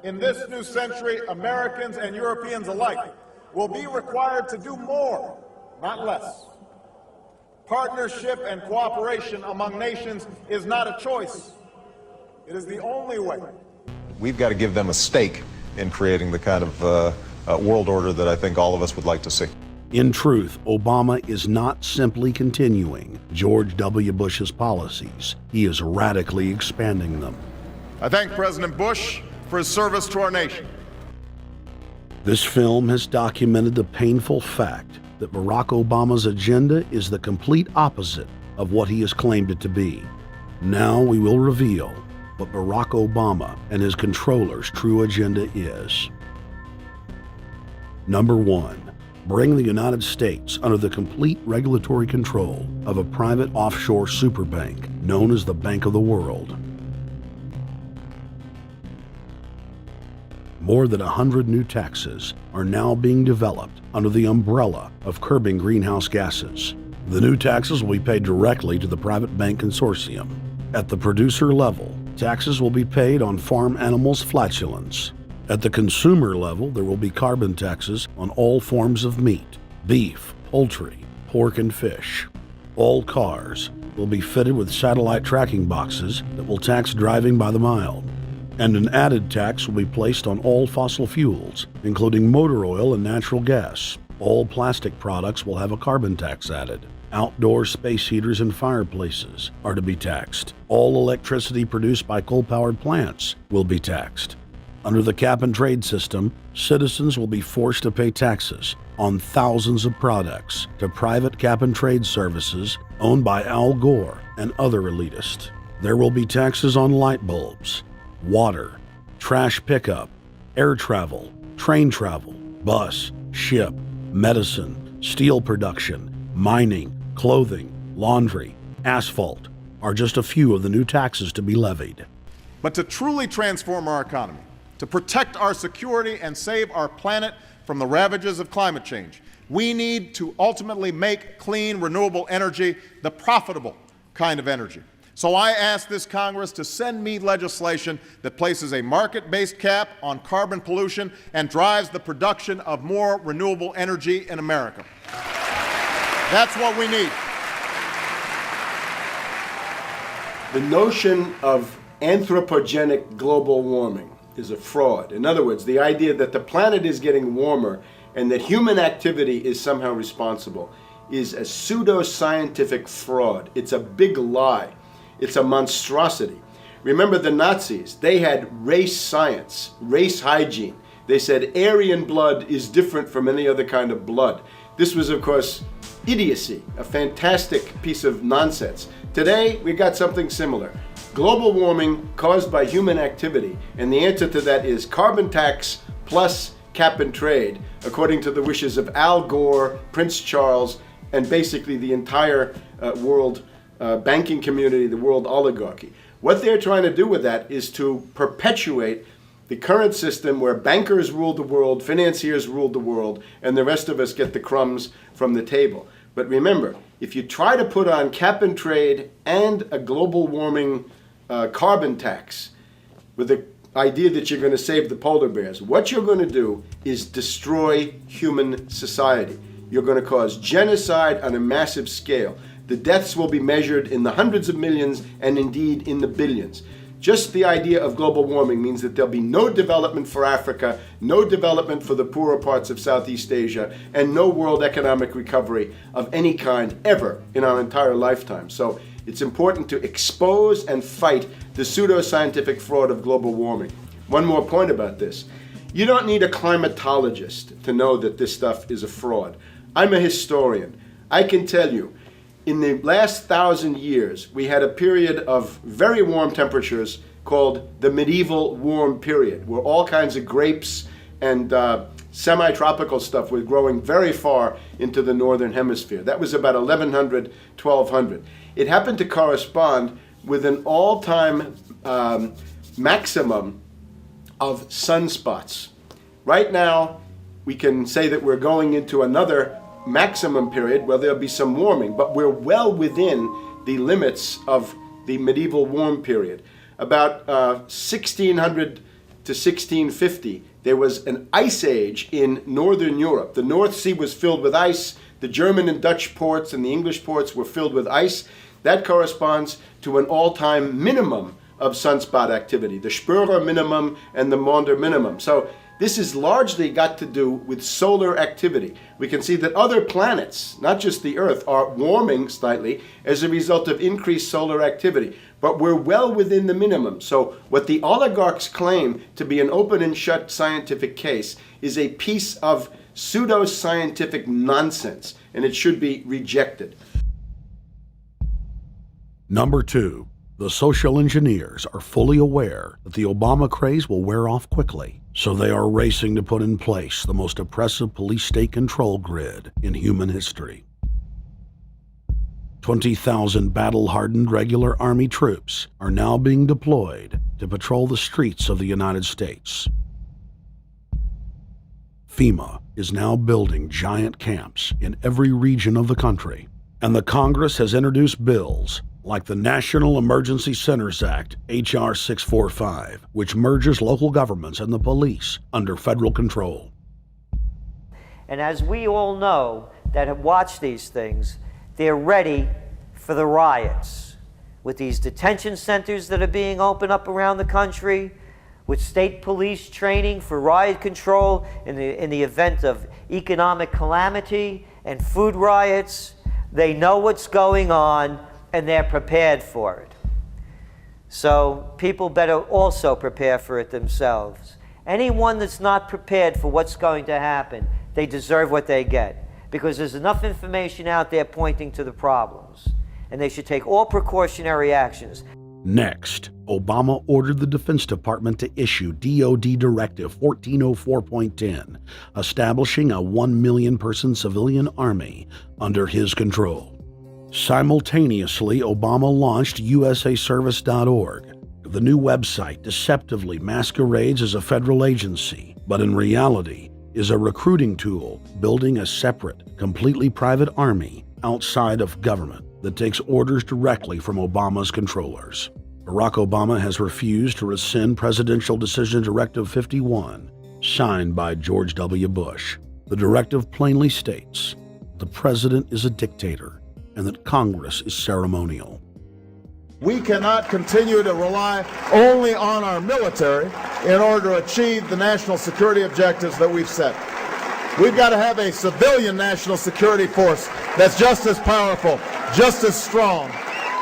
In this new century, Americans and Europeans alike will be required to do more, not less. Partnership and cooperation among nations is not a choice. It is the only way. We've got to give them a stake in creating the kind of world order that I think all of us would like to see. In truth, Obama is not simply continuing George W. Bush's policies. He is radically expanding them. I thank President Bush for his service to our nation. This film has documented the painful fact that Barack Obama's agenda is the complete opposite of what he has claimed it to be. Now we will reveal what Barack Obama and his controllers' true agenda is. Number 1. Bring the United States under the complete regulatory control of a private offshore superbank known as the Bank of the World. More than 100 new taxes are now being developed under the umbrella of curbing greenhouse gases. The new taxes will be paid directly to the private bank consortium. At the producer level, taxes will be paid on farm animals' flatulence. At the consumer level, there will be carbon taxes on all forms of meat, beef, poultry, pork, and fish. All cars will be fitted with satellite tracking boxes that will tax driving by the mile. And an added tax will be placed on all fossil fuels, including motor oil and natural gas. All plastic products will have a carbon tax added. Outdoor space heaters and fireplaces are to be taxed. All electricity produced by coal-powered plants will be taxed. Under the cap-and-trade system, citizens will be forced to pay taxes on thousands of products to private cap-and-trade services owned by Al Gore and other elitists. There will be taxes on light bulbs, water, trash pickup, air travel, train travel, bus, ship, medicine, steel production, mining, clothing, laundry, asphalt are just a few of the new taxes to be levied. But to truly transform our economy, to protect our security and save our planet from the ravages of climate change, we need to ultimately make clean, renewable energy the profitable kind of energy. So I ask this Congress to send me legislation that places a market-based cap on carbon pollution and drives the production of more renewable energy in America. That's what we need. The notion of anthropogenic global warming is a fraud. In other words, the idea that the planet is getting warmer and that human activity is somehow responsible is a pseudo-scientific fraud. It's a big lie. It's a monstrosity. Remember the Nazis, they had race science, race hygiene. They said Aryan blood is different from any other kind of blood. This was, of course, idiocy, a fantastic piece of nonsense. Today, we got something similar. Global warming caused by human activity, and the answer to that is carbon tax plus cap and trade, according to the wishes of Al Gore, Prince Charles, and basically the entire world banking community, the world oligarchy. What they're trying to do with that is to perpetuate the current system where bankers rule the world, financiers rule the world, and the rest of us get the crumbs from the table. But remember, if you try to put on cap and trade and a global warming carbon tax with the idea that you're going to save the polar bears, what you're going to do is destroy human society. You're going to cause genocide on a massive scale. The deaths will be measured in the hundreds of millions and indeed in the billions. Just the idea of global warming means that there'll be no development for Africa, no development for the poorer parts of Southeast Asia, and no world economic recovery of any kind ever in our entire lifetime. So it's important to expose and fight the pseudoscientific fraud of global warming. One more point about this. You don't need a climatologist to know that this stuff is a fraud. I'm a historian. I can tell you, in the last 1,000 years, we had a period of very warm temperatures called the medieval warm period, where all kinds of grapes and semi-tropical stuff was growing very far into the northern hemisphere. That was about 1100, 1200. It happened to correspond with an all-time maximum of sunspots. Right now, we can say that we're going into another maximum period where there'll be some warming, but we're well within the limits of the medieval warm period. About 1600 to 1650, there was an ice age in northern Europe. The North Sea was filled with ice. The German and Dutch ports and the English ports were filled with ice. That corresponds to an all-time minimum of sunspot activity, the Spörer minimum and the Maunder minimum. So this has largely got to do with solar activity. We can see that other planets, not just the Earth, are warming slightly as a result of increased solar activity. But we're well within the minimum. So what the oligarchs claim to be an open and shut scientific case is a piece of pseudo-scientific nonsense, and it should be rejected. Number 2, the social engineers are fully aware that the Obama craze will wear off quickly, so they are racing to put in place the most oppressive police state control grid in human history. 20,000 battle-hardened regular Army troops are now being deployed to patrol the streets of the United States. FEMA is now building giant camps in every region of the country, and the Congress has introduced bills like the National Emergency Centers Act, H.R. 645, which merges local governments and the police under federal control. And as we all know that have watched these things, they're ready for the riots. With these detention centers that are being opened up around the country, with state police training for riot control in the event of economic calamity and food riots, they know what's going on and they're prepared for it. So people better also prepare for it themselves. Anyone that's not prepared for what's going to happen, they deserve what they get, because there's enough information out there pointing to the problems, and they should take all precautionary actions. Next, Obama ordered the Defense Department to issue DoD Directive 1404.10, establishing a 1 million person civilian army under his control. Simultaneously, Obama launched USAService.org. The new website deceptively masquerades as a federal agency, but in reality is a recruiting tool building a separate, completely private army outside of government that takes orders directly from Obama's controllers. Barack Obama has refused to rescind Presidential Decision Directive 51, signed by George W. Bush. The directive plainly states the president is a dictator and that Congress is ceremonial. We cannot continue to rely only on our military in order to achieve the national security objectives that we've set. We've got to have a civilian national security force that's just as powerful, just as strong,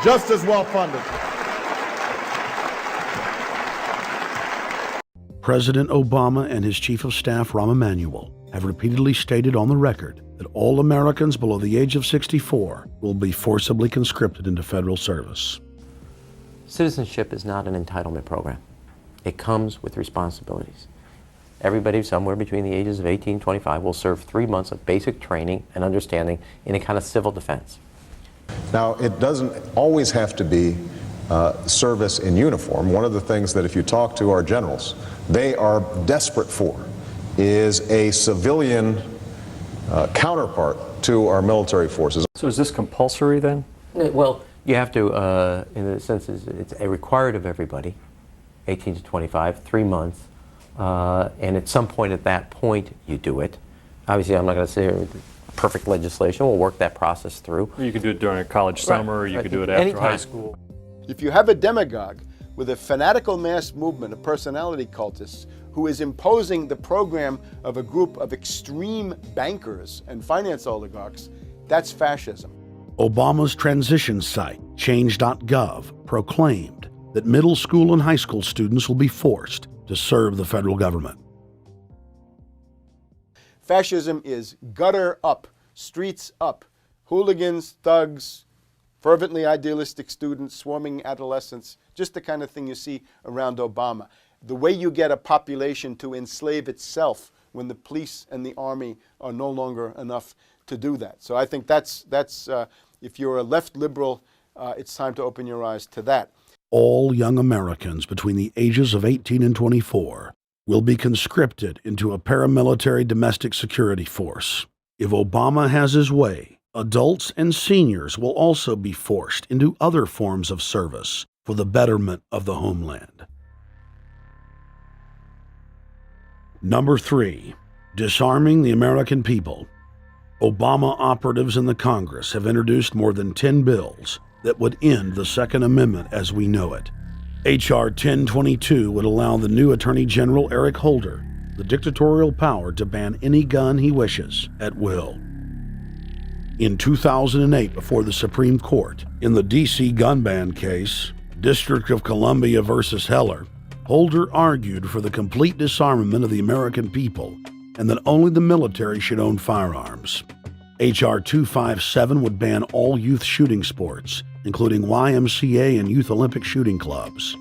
just as well funded. President Obama and his Chief of Staff, Rahm Emanuel, have repeatedly stated on the record that all Americans below the age of 64 will be forcibly conscripted into federal service. Citizenship is not an entitlement program. It comes with responsibilities. Everybody somewhere between the ages of 18 and 25 will serve 3 months of basic training and understanding in a kind of civil defense. Now, it doesn't always have to be service in uniform. One of the things that if you talk to our generals, they are desperate for is a civilian counterpart to our military forces. So is this compulsory then? Well, you have to, in the sense, it's required of everybody, 18 to 25, 3 months, and at some point at that point you do it. Obviously, I'm not going to say perfect legislation. We'll work that process through. Or you could do it during a college summer, or you could do it after Anytime. high school. If you have a demagogue with a fanatical mass movement of personality cultists who is imposing the program of a group of extreme bankers and finance oligarchs, that's fascism. Obama's transition site, change.gov, proclaimed that middle school and high school students will be forced to serve the federal government. Fascism is gutter up, streets up, hooligans, thugs, fervently idealistic students, swarming adolescents, just the kind of thing you see around Obama. The way you get a population to enslave itself when the police and the army are no longer enough to do that. So I think that's if you're a left liberal, it's time to open your eyes to that. All young Americans between the ages of 18 and 24 will be conscripted into a paramilitary domestic security force. If Obama has his way, adults and seniors will also be forced into other forms of service for the betterment of the homeland. Number 3, disarming the American people. Obama operatives in the Congress have introduced more than 10 bills that would end the Second Amendment as we know it. H.R. 1022 would allow the new Attorney General Eric Holder the dictatorial power to ban any gun he wishes at will. In 2008, before the Supreme Court, in the D.C. gun ban case, District of Columbia versus Heller, Holder argued for the complete disarmament of the American people and that only the military should own firearms. H.R. 257 would ban all youth shooting sports, including YMCA and Youth Olympic shooting clubs.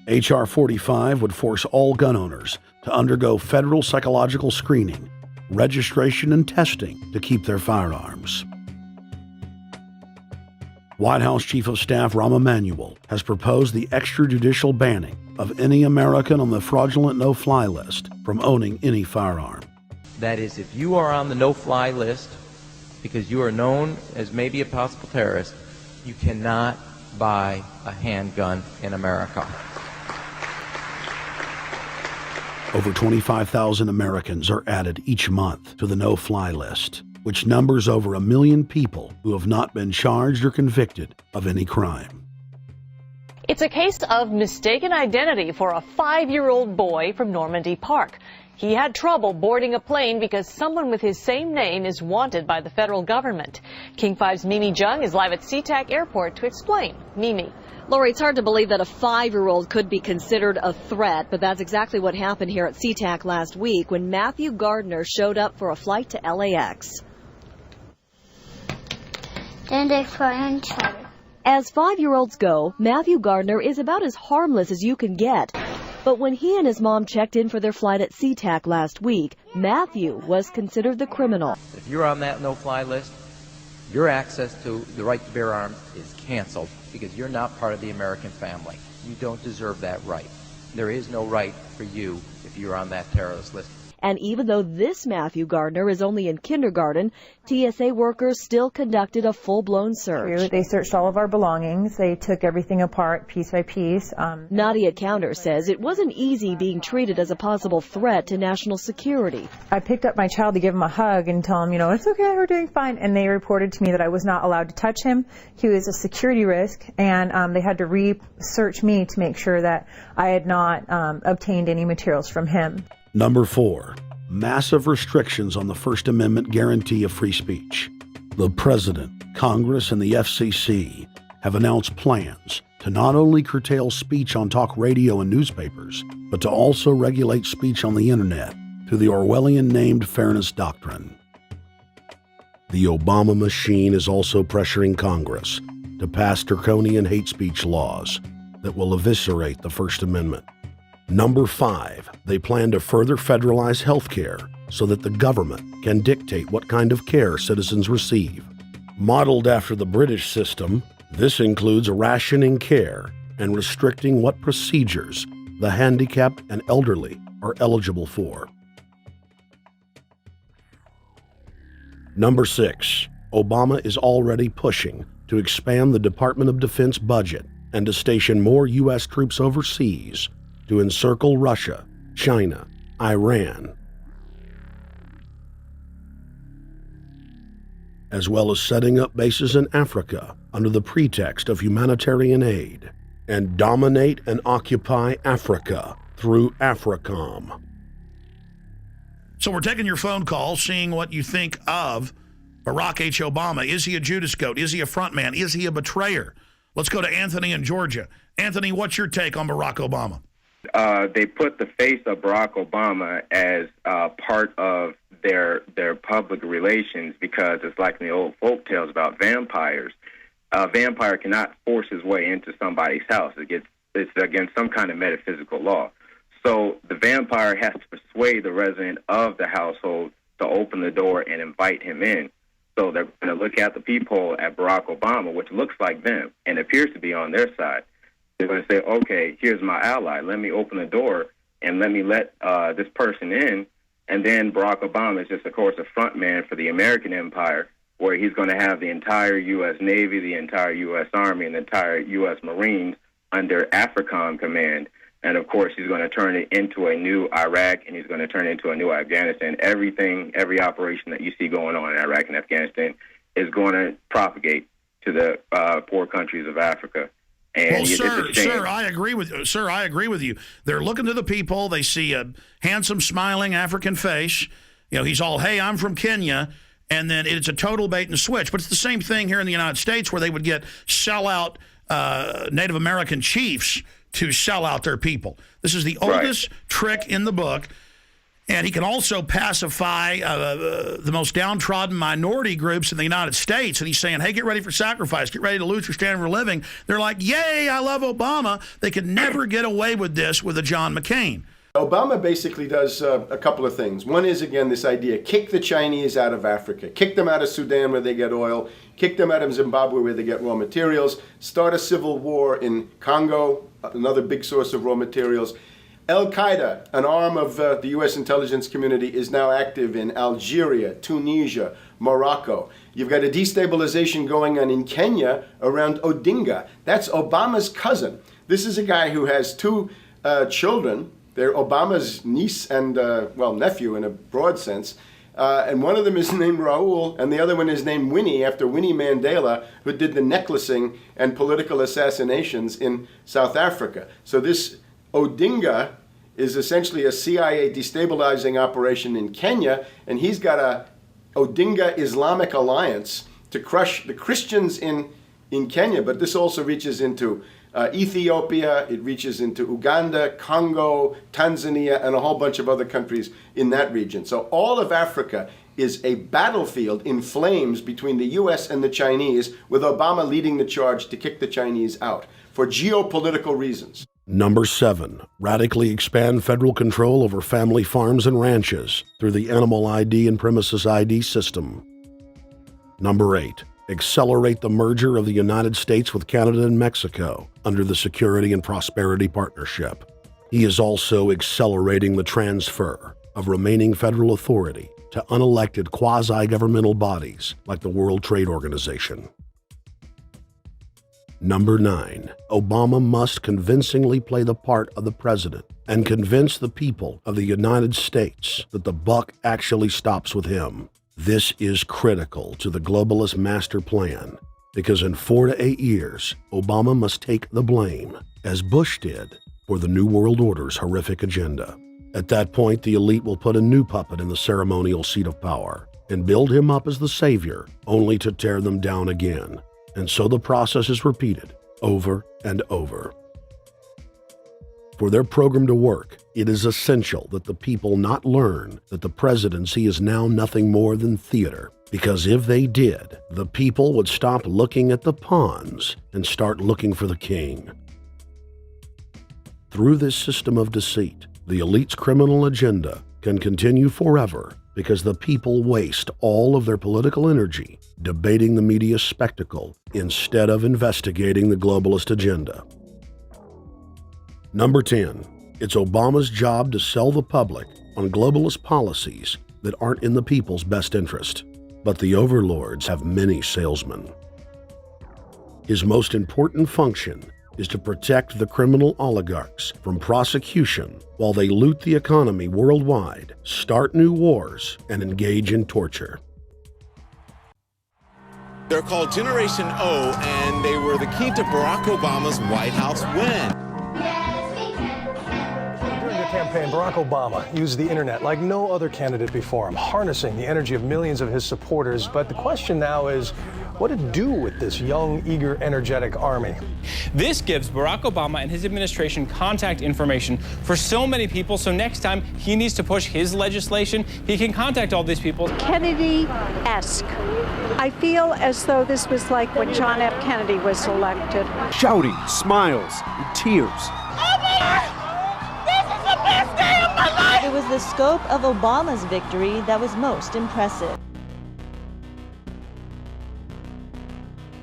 H.R. 45 would force all gun owners to undergo federal psychological screening, registration, and testing to keep their firearms. White House Chief of Staff Rahm Emanuel has proposed the extrajudicial banning of any American on the fraudulent no-fly list from owning any firearm. That is, if you are on the no-fly list because you are known as maybe a possible terrorist, you cannot buy a handgun in America. Over 25,000 Americans are added each month to the no-fly list, which numbers over 1 million people who have not been charged or convicted of any crime. It's a case of mistaken identity for a 5-year-old boy from Normandy Park. He had trouble boarding a plane because someone with his same name is wanted by the federal government. King 5's Mimi Jung is live at SeaTac Airport to explain. Mimi. Lori, it's hard to believe that a 5-year-old could be considered a threat, but that's exactly what happened here at SeaTac last week when Matthew Gardner showed up for a flight to LAX. As 5-year-olds go, Matthew Gardner is about as harmless as you can get. But when he and his mom checked in for their flight at SeaTac last week, Matthew was considered the criminal. If you're on that no-fly list, your access to the right to bear arms is canceled because you're not part of the American family. You don't deserve that right. There is no right for you if you're on that terrorist list. And even though this Matthew Gardner is only in kindergarten, TSA workers still conducted a full-blown search. They searched all of our belongings. They took everything apart piece by piece. Nadia Counter says it wasn't easy being treated as a possible threat to national security. I picked up my child to give him a hug and tell him, it's okay, we're doing fine. And they reported to me that I was not allowed to touch him. He was a security risk, and they had to re-search me to make sure that I had not obtained any materials from him. Number 4, massive restrictions on the First Amendment guarantee of free speech. The President, Congress, and the FCC have announced plans to not only curtail speech on talk radio and newspapers, but to also regulate speech on the internet to the Orwellian-named fairness doctrine. The Obama machine is also pressuring Congress to pass draconian hate speech laws that will eviscerate the First Amendment. Number 5, they plan to further federalize health care so that the government can dictate what kind of care citizens receive. Modeled after the British system, this includes rationing care and restricting what procedures the handicapped and elderly are eligible for. Number 6, Obama is already pushing to expand the Department of Defense budget and to station more U.S. troops overseas to encircle Russia, China, Iran, as well as setting up bases in Africa under the pretext of humanitarian aid, and dominate and occupy Africa through AFRICOM. So we're taking your phone call, seeing what you think of Barack H. Obama. Is he a Judas goat? Is he a front man? Is he a betrayer? Let's go to Anthony in Georgia. Anthony, what's your take on Barack Obama? They put the face of Barack Obama as part of their public relations because it's like in the old folk tales about vampires. A vampire cannot force his way into somebody's house. It's against some kind of metaphysical law. So the vampire has to persuade the resident of the household to open the door and invite him in. So they're going to look at the peephole at Barack Obama, which looks like them and appears to be on their side. They're going to say, okay, here's my ally. Let me open the door and let me let this person in. And then Barack Obama is just, of course, a front man for the American empire, where he's going to have the entire U.S. Navy, the entire U.S. Army, and the entire U.S. Marines under AFRICOM command. And, of course, he's going to turn it into a new Iraq, and he's going to turn it into a new Afghanistan. Everything, every operation that you see going on in Iraq and Afghanistan is going to propagate to the poor countries of Africa. And well, sir, I agree with you. Sir, I agree with you. They're looking to the people. They see a handsome, smiling African face. You know, he's all, hey, I'm from Kenya. And then it's a total bait and switch. But it's the same thing here in the United States where they would get sellout Native American chiefs to sell out their people. This is the oldest trick in the book. And he can also pacify the most downtrodden minority groups in the United States. And he's saying, hey, get ready for sacrifice. Get ready to lose your standard of living. They're like, yay, I love Obama. They could never get away with this with a John McCain. Obama basically does a couple of things. One is, again, this idea, kick the Chinese out of Africa. Kick them out of Sudan where they get oil. Kick them out of Zimbabwe where they get raw materials. Start a civil war in Congo, another big source of raw materials. Al-Qaeda, an arm of the U.S. intelligence community, is now active in Algeria, Tunisia, Morocco. You've got a destabilization going on in Kenya around Odinga. That's Obama's cousin. This is a guy who has two children. They're Obama's niece and, nephew in a broad sense. And one of them is named Raul, and the other one is named Winnie, after Winnie Mandela, who did the necklacing and political assassinations in South Africa. So this Odinga is essentially a CIA destabilizing operation in Kenya, and he's got a Odinga Islamic Alliance to crush the Christians in Kenya, but this also reaches into Ethiopia, it reaches into Uganda, Congo, Tanzania, and a whole bunch of other countries in that region. So all of Africa is a battlefield in flames between the U.S. and the Chinese, with Obama leading the charge to kick the Chinese out for geopolitical reasons. Number 7, radically expand federal control over family farms and ranches through the Animal ID and Premises ID system. Number 8, accelerate the merger of the United States with Canada and Mexico under the Security and Prosperity Partnership. He is also accelerating the transfer of remaining federal authority to unelected quasi-governmental bodies like the World Trade Organization. Number 9, Obama must convincingly play the part of the president and convince the people of the United States that the buck actually stops with him. This is critical to the globalist master plan because in 4 to 8 years, Obama must take the blame, as Bush did, for the New World Order's horrific agenda. At that point, the elite will put a new puppet in the ceremonial seat of power and build him up as the savior, only to tear them down again. And so the process is repeated over and over. For their program to work, it is essential that the people not learn that the presidency is now nothing more than theater. Because if they did, the people would stop looking at the pawns and start looking for the king. Through this system of deceit, the elite's criminal agenda can continue forever because the people waste all of their political energy debating the media spectacle instead of investigating the globalist agenda. Number 10, it's Obama's job to sell the public on globalist policies that aren't in the people's best interest. But the overlords have many salesmen. His most important function is to protect the criminal oligarchs from prosecution while they loot the economy worldwide, start new wars, and engage in torture. They're called Generation O, and they were the key to Barack Obama's White House win. During the campaign, Barack Obama used the internet like no other candidate before him, harnessing the energy of millions of his supporters. But the question now is, what to do with this young, eager, energetic army? This gives Barack Obama and his administration contact information for so many people, so next time he needs to push his legislation, he can contact all these people. Kennedy-esque. I feel as though this was like when John F. Kennedy was elected. Shouting, smiles, and tears. It was the scope of Obama's victory that was most impressive.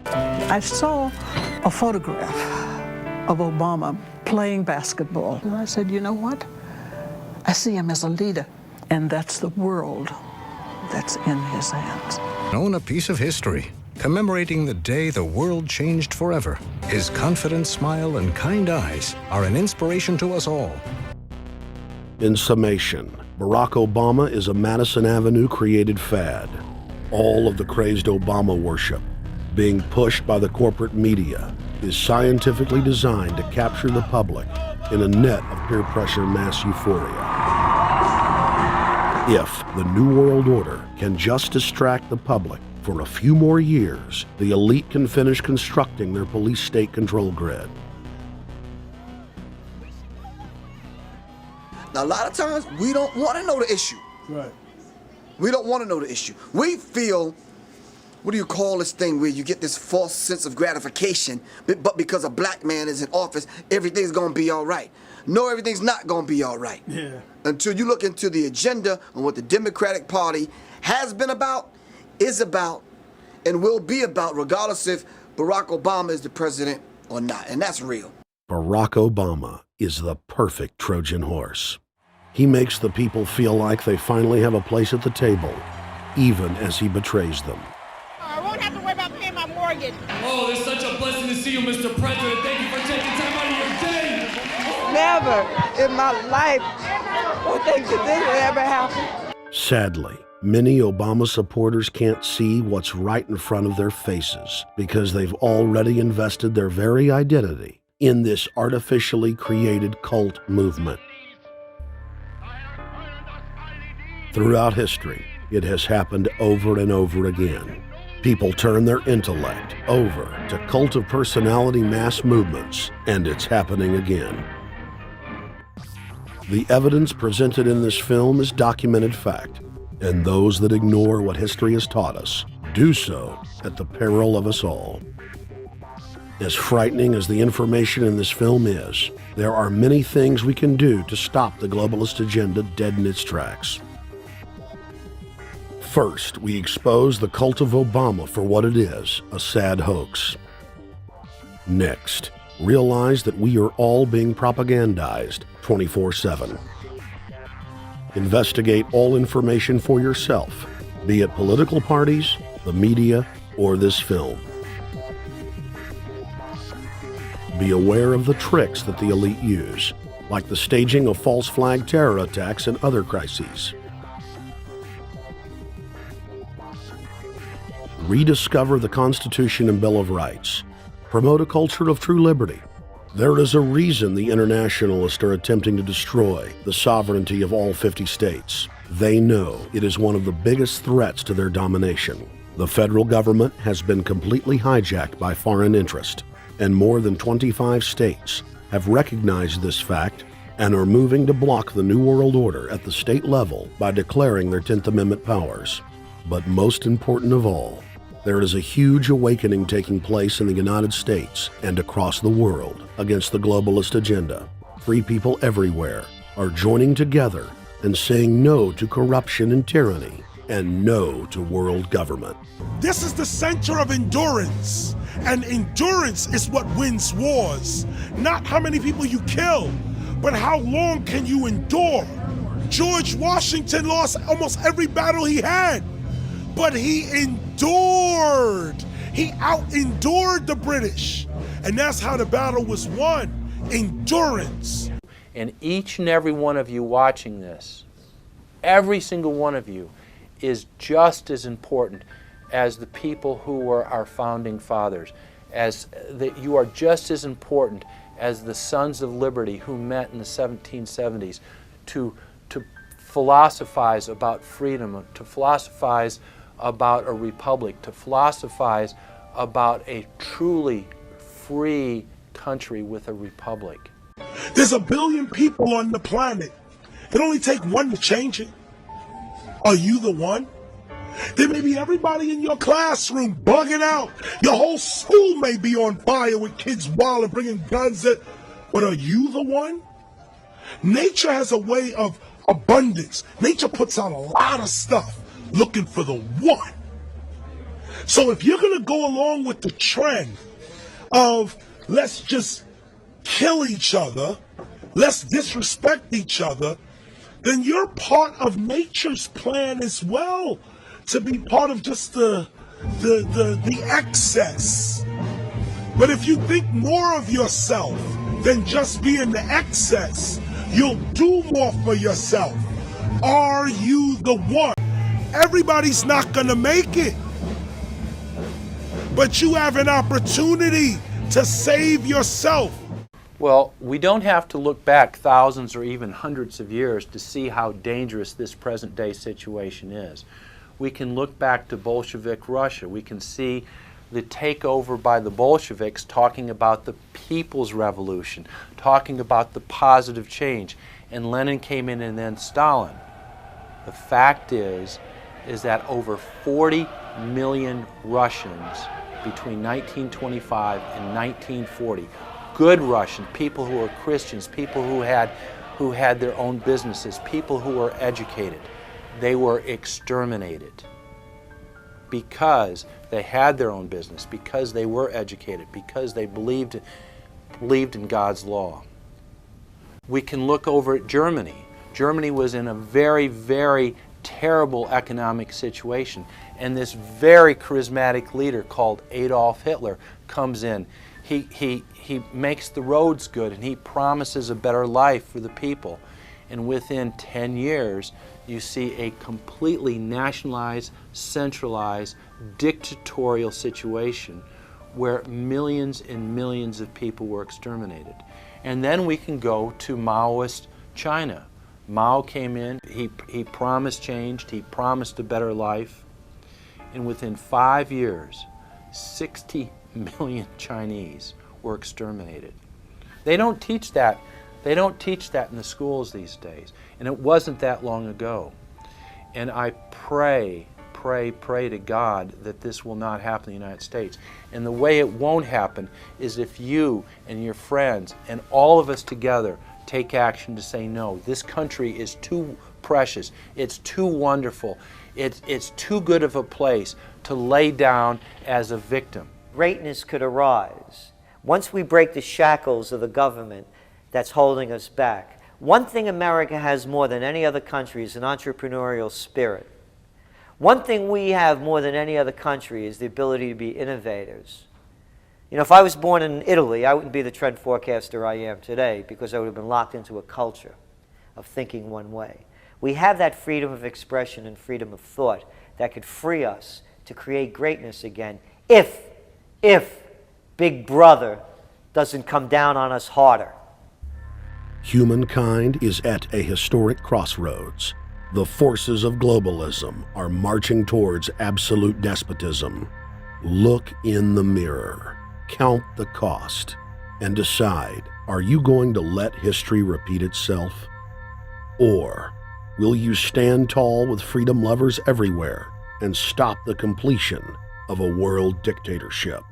I saw a photograph of Obama playing basketball. And I said, you know what? I see him as a leader, and that's the world that's in his hands. Own a piece of history, commemorating the day the world changed forever. His confident smile and kind eyes are an inspiration to us all. In summation, Barack Obama is a Madison Avenue created fad. All of the crazed Obama worship, being pushed by the corporate media, is scientifically designed to capture the public in a net of peer pressure mass euphoria. If the New World Order can just distract the public for a few more years, the elite can finish constructing their police state control grid. Now, a lot of times, we don't want to know the issue. Right. We don't want to know the issue. We feel, what do you call this thing where you get this false sense of gratification, but because a black man is in office, everything's going to be all right. No, everything's not going to be all right. Yeah. Until you look into the agenda on what the Democratic Party has been about, is about, and will be about, regardless if Barack Obama is the president or not. And that's real. Barack Obama is the perfect Trojan horse. He makes the people feel like they finally have a place at the table, even as he betrays them. I won't have to worry about paying my mortgage. Oh, it's such a blessing to see you, Mr. President. Thank you for taking time out of your day. Never in my life would think that this would ever happen. Sadly, many Obama supporters can't see what's right in front of their faces because they've already invested their very identity in this artificially created cult movement. Throughout history, it has happened over and over again. People turn their intellect over to cult of personality mass movements, and it's happening again. The evidence presented in this film is documented fact, and those that ignore what history has taught us do so at the peril of us all. As frightening as the information in this film is, there are many things we can do to stop the globalist agenda dead in its tracks. First, we expose the cult of Obama for what it is, a sad hoax. Next, realize that we are all being propagandized 24/7. Investigate all information for yourself, be it political parties, the media, or this film. Be aware of the tricks that the elite use, like the staging of false flag terror attacks and other crises. Rediscover the Constitution and Bill of Rights. Promote a culture of true liberty. There is a reason the internationalists are attempting to destroy the sovereignty of all 50 states. They know it is one of the biggest threats to their domination. The federal government has been completely hijacked by foreign interest, and more than 25 states have recognized this fact and are moving to block the New World Order at the state level by declaring their 10th Amendment powers. But most important of all, there is a huge awakening taking place in the United States and across the world against the globalist agenda. Free people everywhere are joining together and saying no to corruption and tyranny and no to world government. This is the center of endurance, and endurance is what wins wars. Not how many people you kill, but how long can you endure? George Washington lost almost every battle he had, but he endured. He out-endured the British, and that's how the battle was won, endurance. And each and every one of you watching this, every single one of you, is just as important as the people who were our founding fathers, as that you are just as important as the Sons of Liberty who met in the 1770s to philosophize about freedom, to philosophize about a republic, to philosophize about a truly free country with a republic. There's 1 billion people on the planet. It only takes one to change it. Are you the one? There may be everybody in your classroom bugging out. Your whole school may be on fire with kids wilding, bringing guns in. But are you the one? Nature has a way of abundance. Nature puts out a lot of stuff looking for the one. So if you're going to go along with the trend of let's just kill each other, let's disrespect each other, then you're part of nature's plan as well, to be part of just the excess. But if you think more of yourself than just being the excess, you'll do more for yourself. Are you the one? Everybody's not gonna make it, but you have an opportunity to save yourself. Well, we don't have to look back thousands or even hundreds of years to see how dangerous this present day situation is. We can look back to Bolshevik Russia. We can see the takeover by the Bolsheviks talking about the people's revolution, talking about the positive change. And Lenin came in and then Stalin. The fact is that over 40 million Russians between 1925 and 1940, good Russians, people who were Christians, people who had their own businesses, people who were educated, they were exterminated because they had their own business, because they were educated, because they believed in God's law. We can look over at Germany. Germany was in a very, very terrible economic situation, and this very charismatic leader called Adolf Hitler comes in. He makes the roads good, and he promises a better life for the people. And within 10 years, you see a completely nationalized, centralized, dictatorial situation where millions and millions of people were exterminated. And then we can go to Maoist China. Mao came in, he promised change, he promised a better life, and within 5 years, 60 million Chinese were exterminated. They don't teach that. They don't teach that in the schools these days, and it wasn't that long ago. And I pray to God that this will not happen in the United States. And the way it won't happen is if you and your friends and all of us together take action to say no. This country is too precious. It's too wonderful. It's too good of a place to lay down as a victim. Greatness could arise once we break the shackles of the government that's holding us back. One thing America has more than any other country is an entrepreneurial spirit. One thing we have more than any other country is the ability to be innovators. You know, if I was born in Italy, I wouldn't be the trend forecaster I am today because I would have been locked into a culture of thinking one way. We have that freedom of expression and freedom of thought that could free us to create greatness again if Big Brother doesn't come down on us harder. Humankind is at a historic crossroads. The forces of globalism are marching towards absolute despotism. Look in the mirror. Count the cost. and decide, are you going to let history repeat itself? Or will you stand tall with freedom lovers everywhere and stop the completion of a world dictatorship?